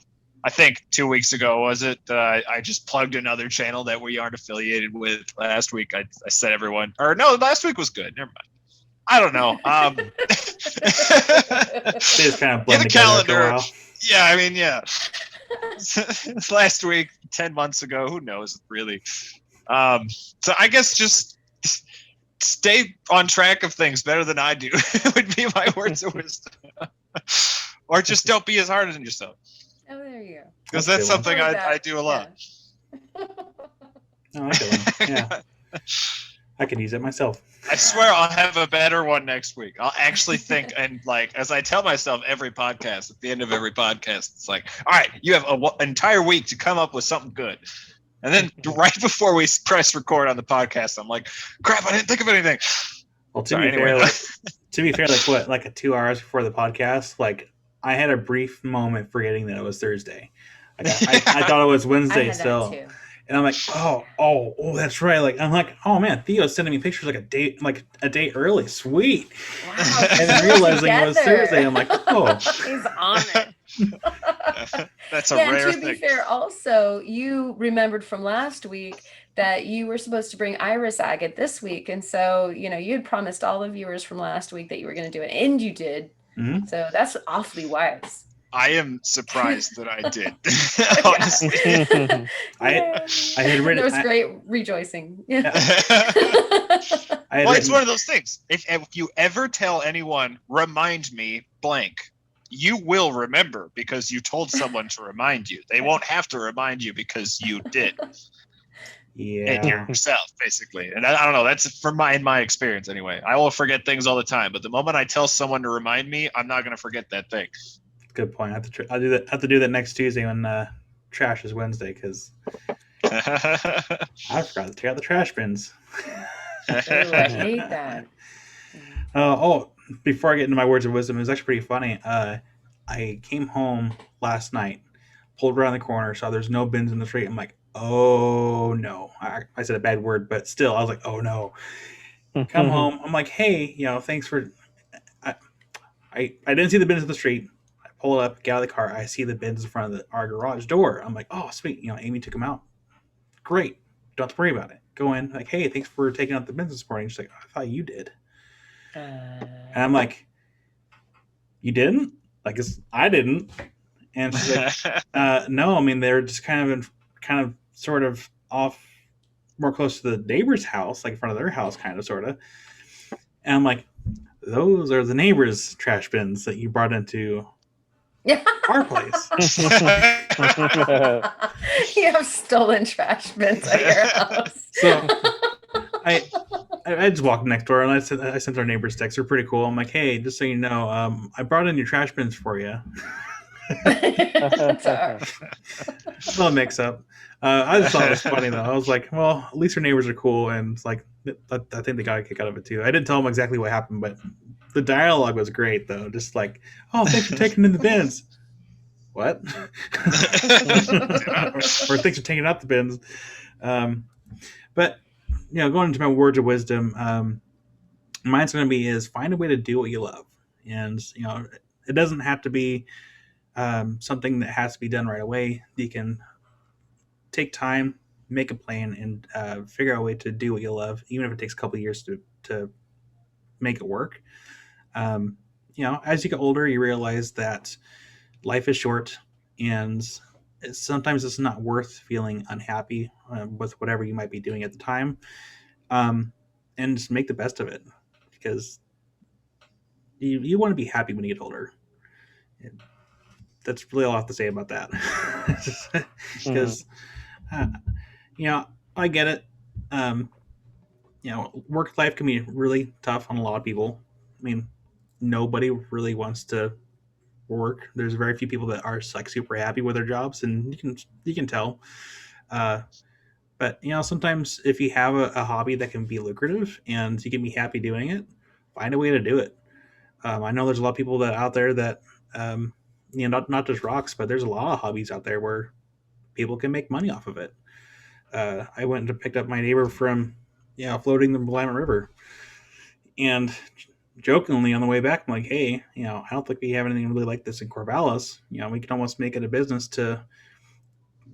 think 2 weeks ago, was it? I just plugged another channel that we aren't affiliated with last week. I said everyone, or no, last week was good. Never mind. I don't know. They just kind of blend the together calendar. after a while. Yeah, I mean, yeah. last week, 10 months ago, who knows really. So I guess just stay on track of things better than I do would be my words of wisdom. Or just don't be as hard on yourself. Oh, there you go. Because that's something I do a lot. Yeah. I like that one. Yeah. I could use it myself. I swear I'll have a better one next week. I'll actually think, and like, as I tell myself every podcast, at the end of every podcast, it's like, all right, you have an entire week to come up with something good. And then right before we press record on the podcast, I'm like, crap, I didn't think of anything. Well, to be fair, like 2 hours before the podcast, like I had a brief moment forgetting that it was Thursday. Like, I thought it was Wednesday still. Too. And I'm like, oh, that's right. Like, I'm like, oh man, Theo's sending me pictures like a day early. Sweet. Wow. And then realizing it was Thursday, I'm like, oh. He's on it. That's a rare thing. And to be fair, also, you remembered from last week that you were supposed to bring Iris Agate this week. And so, you had promised all the viewers from last week that you were going to do it, and you did. Mm-hmm. So that's awfully wise. I am surprised that I did. Honestly, I had written. There was great rejoicing. Yeah. Well, it's one of those things. If you ever tell anyone, remind me blank, you will remember because you told someone to remind you. They won't have to remind you because you did. Yeah. Yourself, basically. And I don't know. That's in my experience anyway. I will forget things all the time, but the moment I tell someone to remind me, I'm not going to forget that thing. Good point. I have to do that next Tuesday when trash is Wednesday because I forgot to take out the trash bins. I hate that. Before I get into my words of wisdom, it was actually pretty funny. I came home last night, pulled around the corner, saw there's no bins in the street. I'm like, oh no. I said a bad word, but still, I was like, oh no. Come home. I'm like, hey, thanks for. I didn't see the bins in the street. Pull up, get out of the car. I see the bins in front of our garage door. I'm like, oh, sweet. Amy took them out. Great. Don't have to worry about it. Go in. Like, hey, thanks for taking out the bins this morning. She's like, I thought you did. And I'm like, you didn't? Like, I didn't. And she's like, no. I mean, they're just kind of sort of off, more close to the neighbor's house, like in front of their house, kind of, sort of. And I'm like, those are the neighbor's trash bins that you brought into our place. You have stolen trash bins at your house. So I just walked next door and I sent our neighbors text. They're pretty cool. I'm like, hey, just so you know, I brought in your trash bins for you. A little mix up. I just thought it was funny though. I was like, well, at least our neighbors are cool, and it's like I think they got a kick out of it too. I didn't tell them exactly what happened, but the dialogue was great though. Just like, oh, thanks for taking in the bins. What? Or thanks for taking out the bins. But going into my words of wisdom, mine's going to be is find a way to do what you love, and it doesn't have to be something that has to be done right away. You can take time, make a plan, and figure out a way to do what you love, even if it takes a couple of years to make it work. As you get older, you realize that life is short, and sometimes it's not worth feeling unhappy with whatever you might be doing at the time, and just make the best of it, because you want to be happy when you get older. That's really all I have to say about that. Because I get it. Work life can be really tough on a lot of people. I mean, nobody really wants to work. There's very few people that are like super happy with their jobs, and you can tell. But sometimes if you have a hobby that can be lucrative and you can be happy doing it, find a way to do it. I know there's a lot of people that out there that not just rocks, but there's a lot of hobbies out there where people can make money off of it. I went and picked up my neighbor from floating the Willamette River, and jokingly on the way back, I'm like, hey, I don't think we have anything really like this in Corvallis. We can almost make it a business to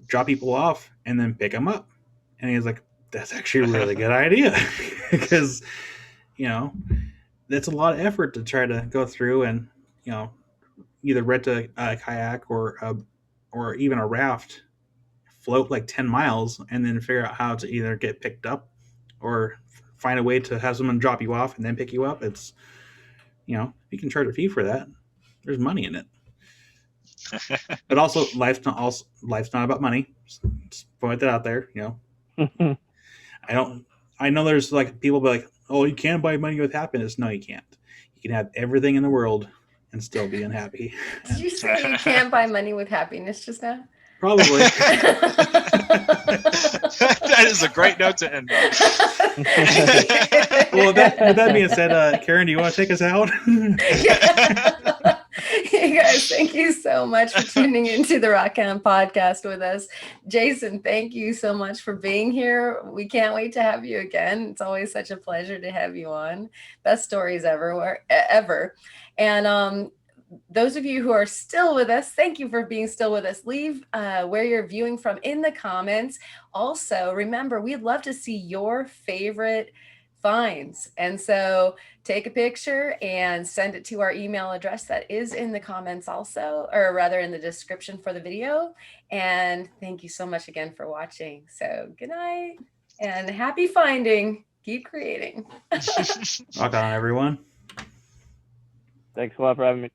drop people off and then pick them up. And he was like, that's actually a really good idea, because that's a lot of effort to try to go through and either rent a kayak or or even a raft float like 10 miles and then figure out how to either get picked up or find a way to have someone drop you off and then pick you up. It's, you can charge a fee for that. There's money in it. But also, life's not about money. Just point that out there. I know there's like people be like, oh, you can't buy money with happiness. No, you can't. You can have everything in the world and still be unhappy. Did you say you can't buy money with happiness just now? Probably. That is a great note to end on. Well, with that being said, Karen, do you want to take us out? Hey guys, thank you so much for tuning into the Rockhound Podcast with us. Jason, thank you so much for being here. We can't wait to have you again. It's always such a pleasure to have you on. Best stories ever. And those of you who are still with us, thank you for being still with us. Leave where you're viewing from in the comments. Also, remember, we'd love to see your favorite finds. And so take a picture and send it to our email address that is in the comments also, or rather in the description for the video. And thank you so much again for watching. So good night and happy finding. Keep creating. Rock on, everyone. Thanks a lot for having me.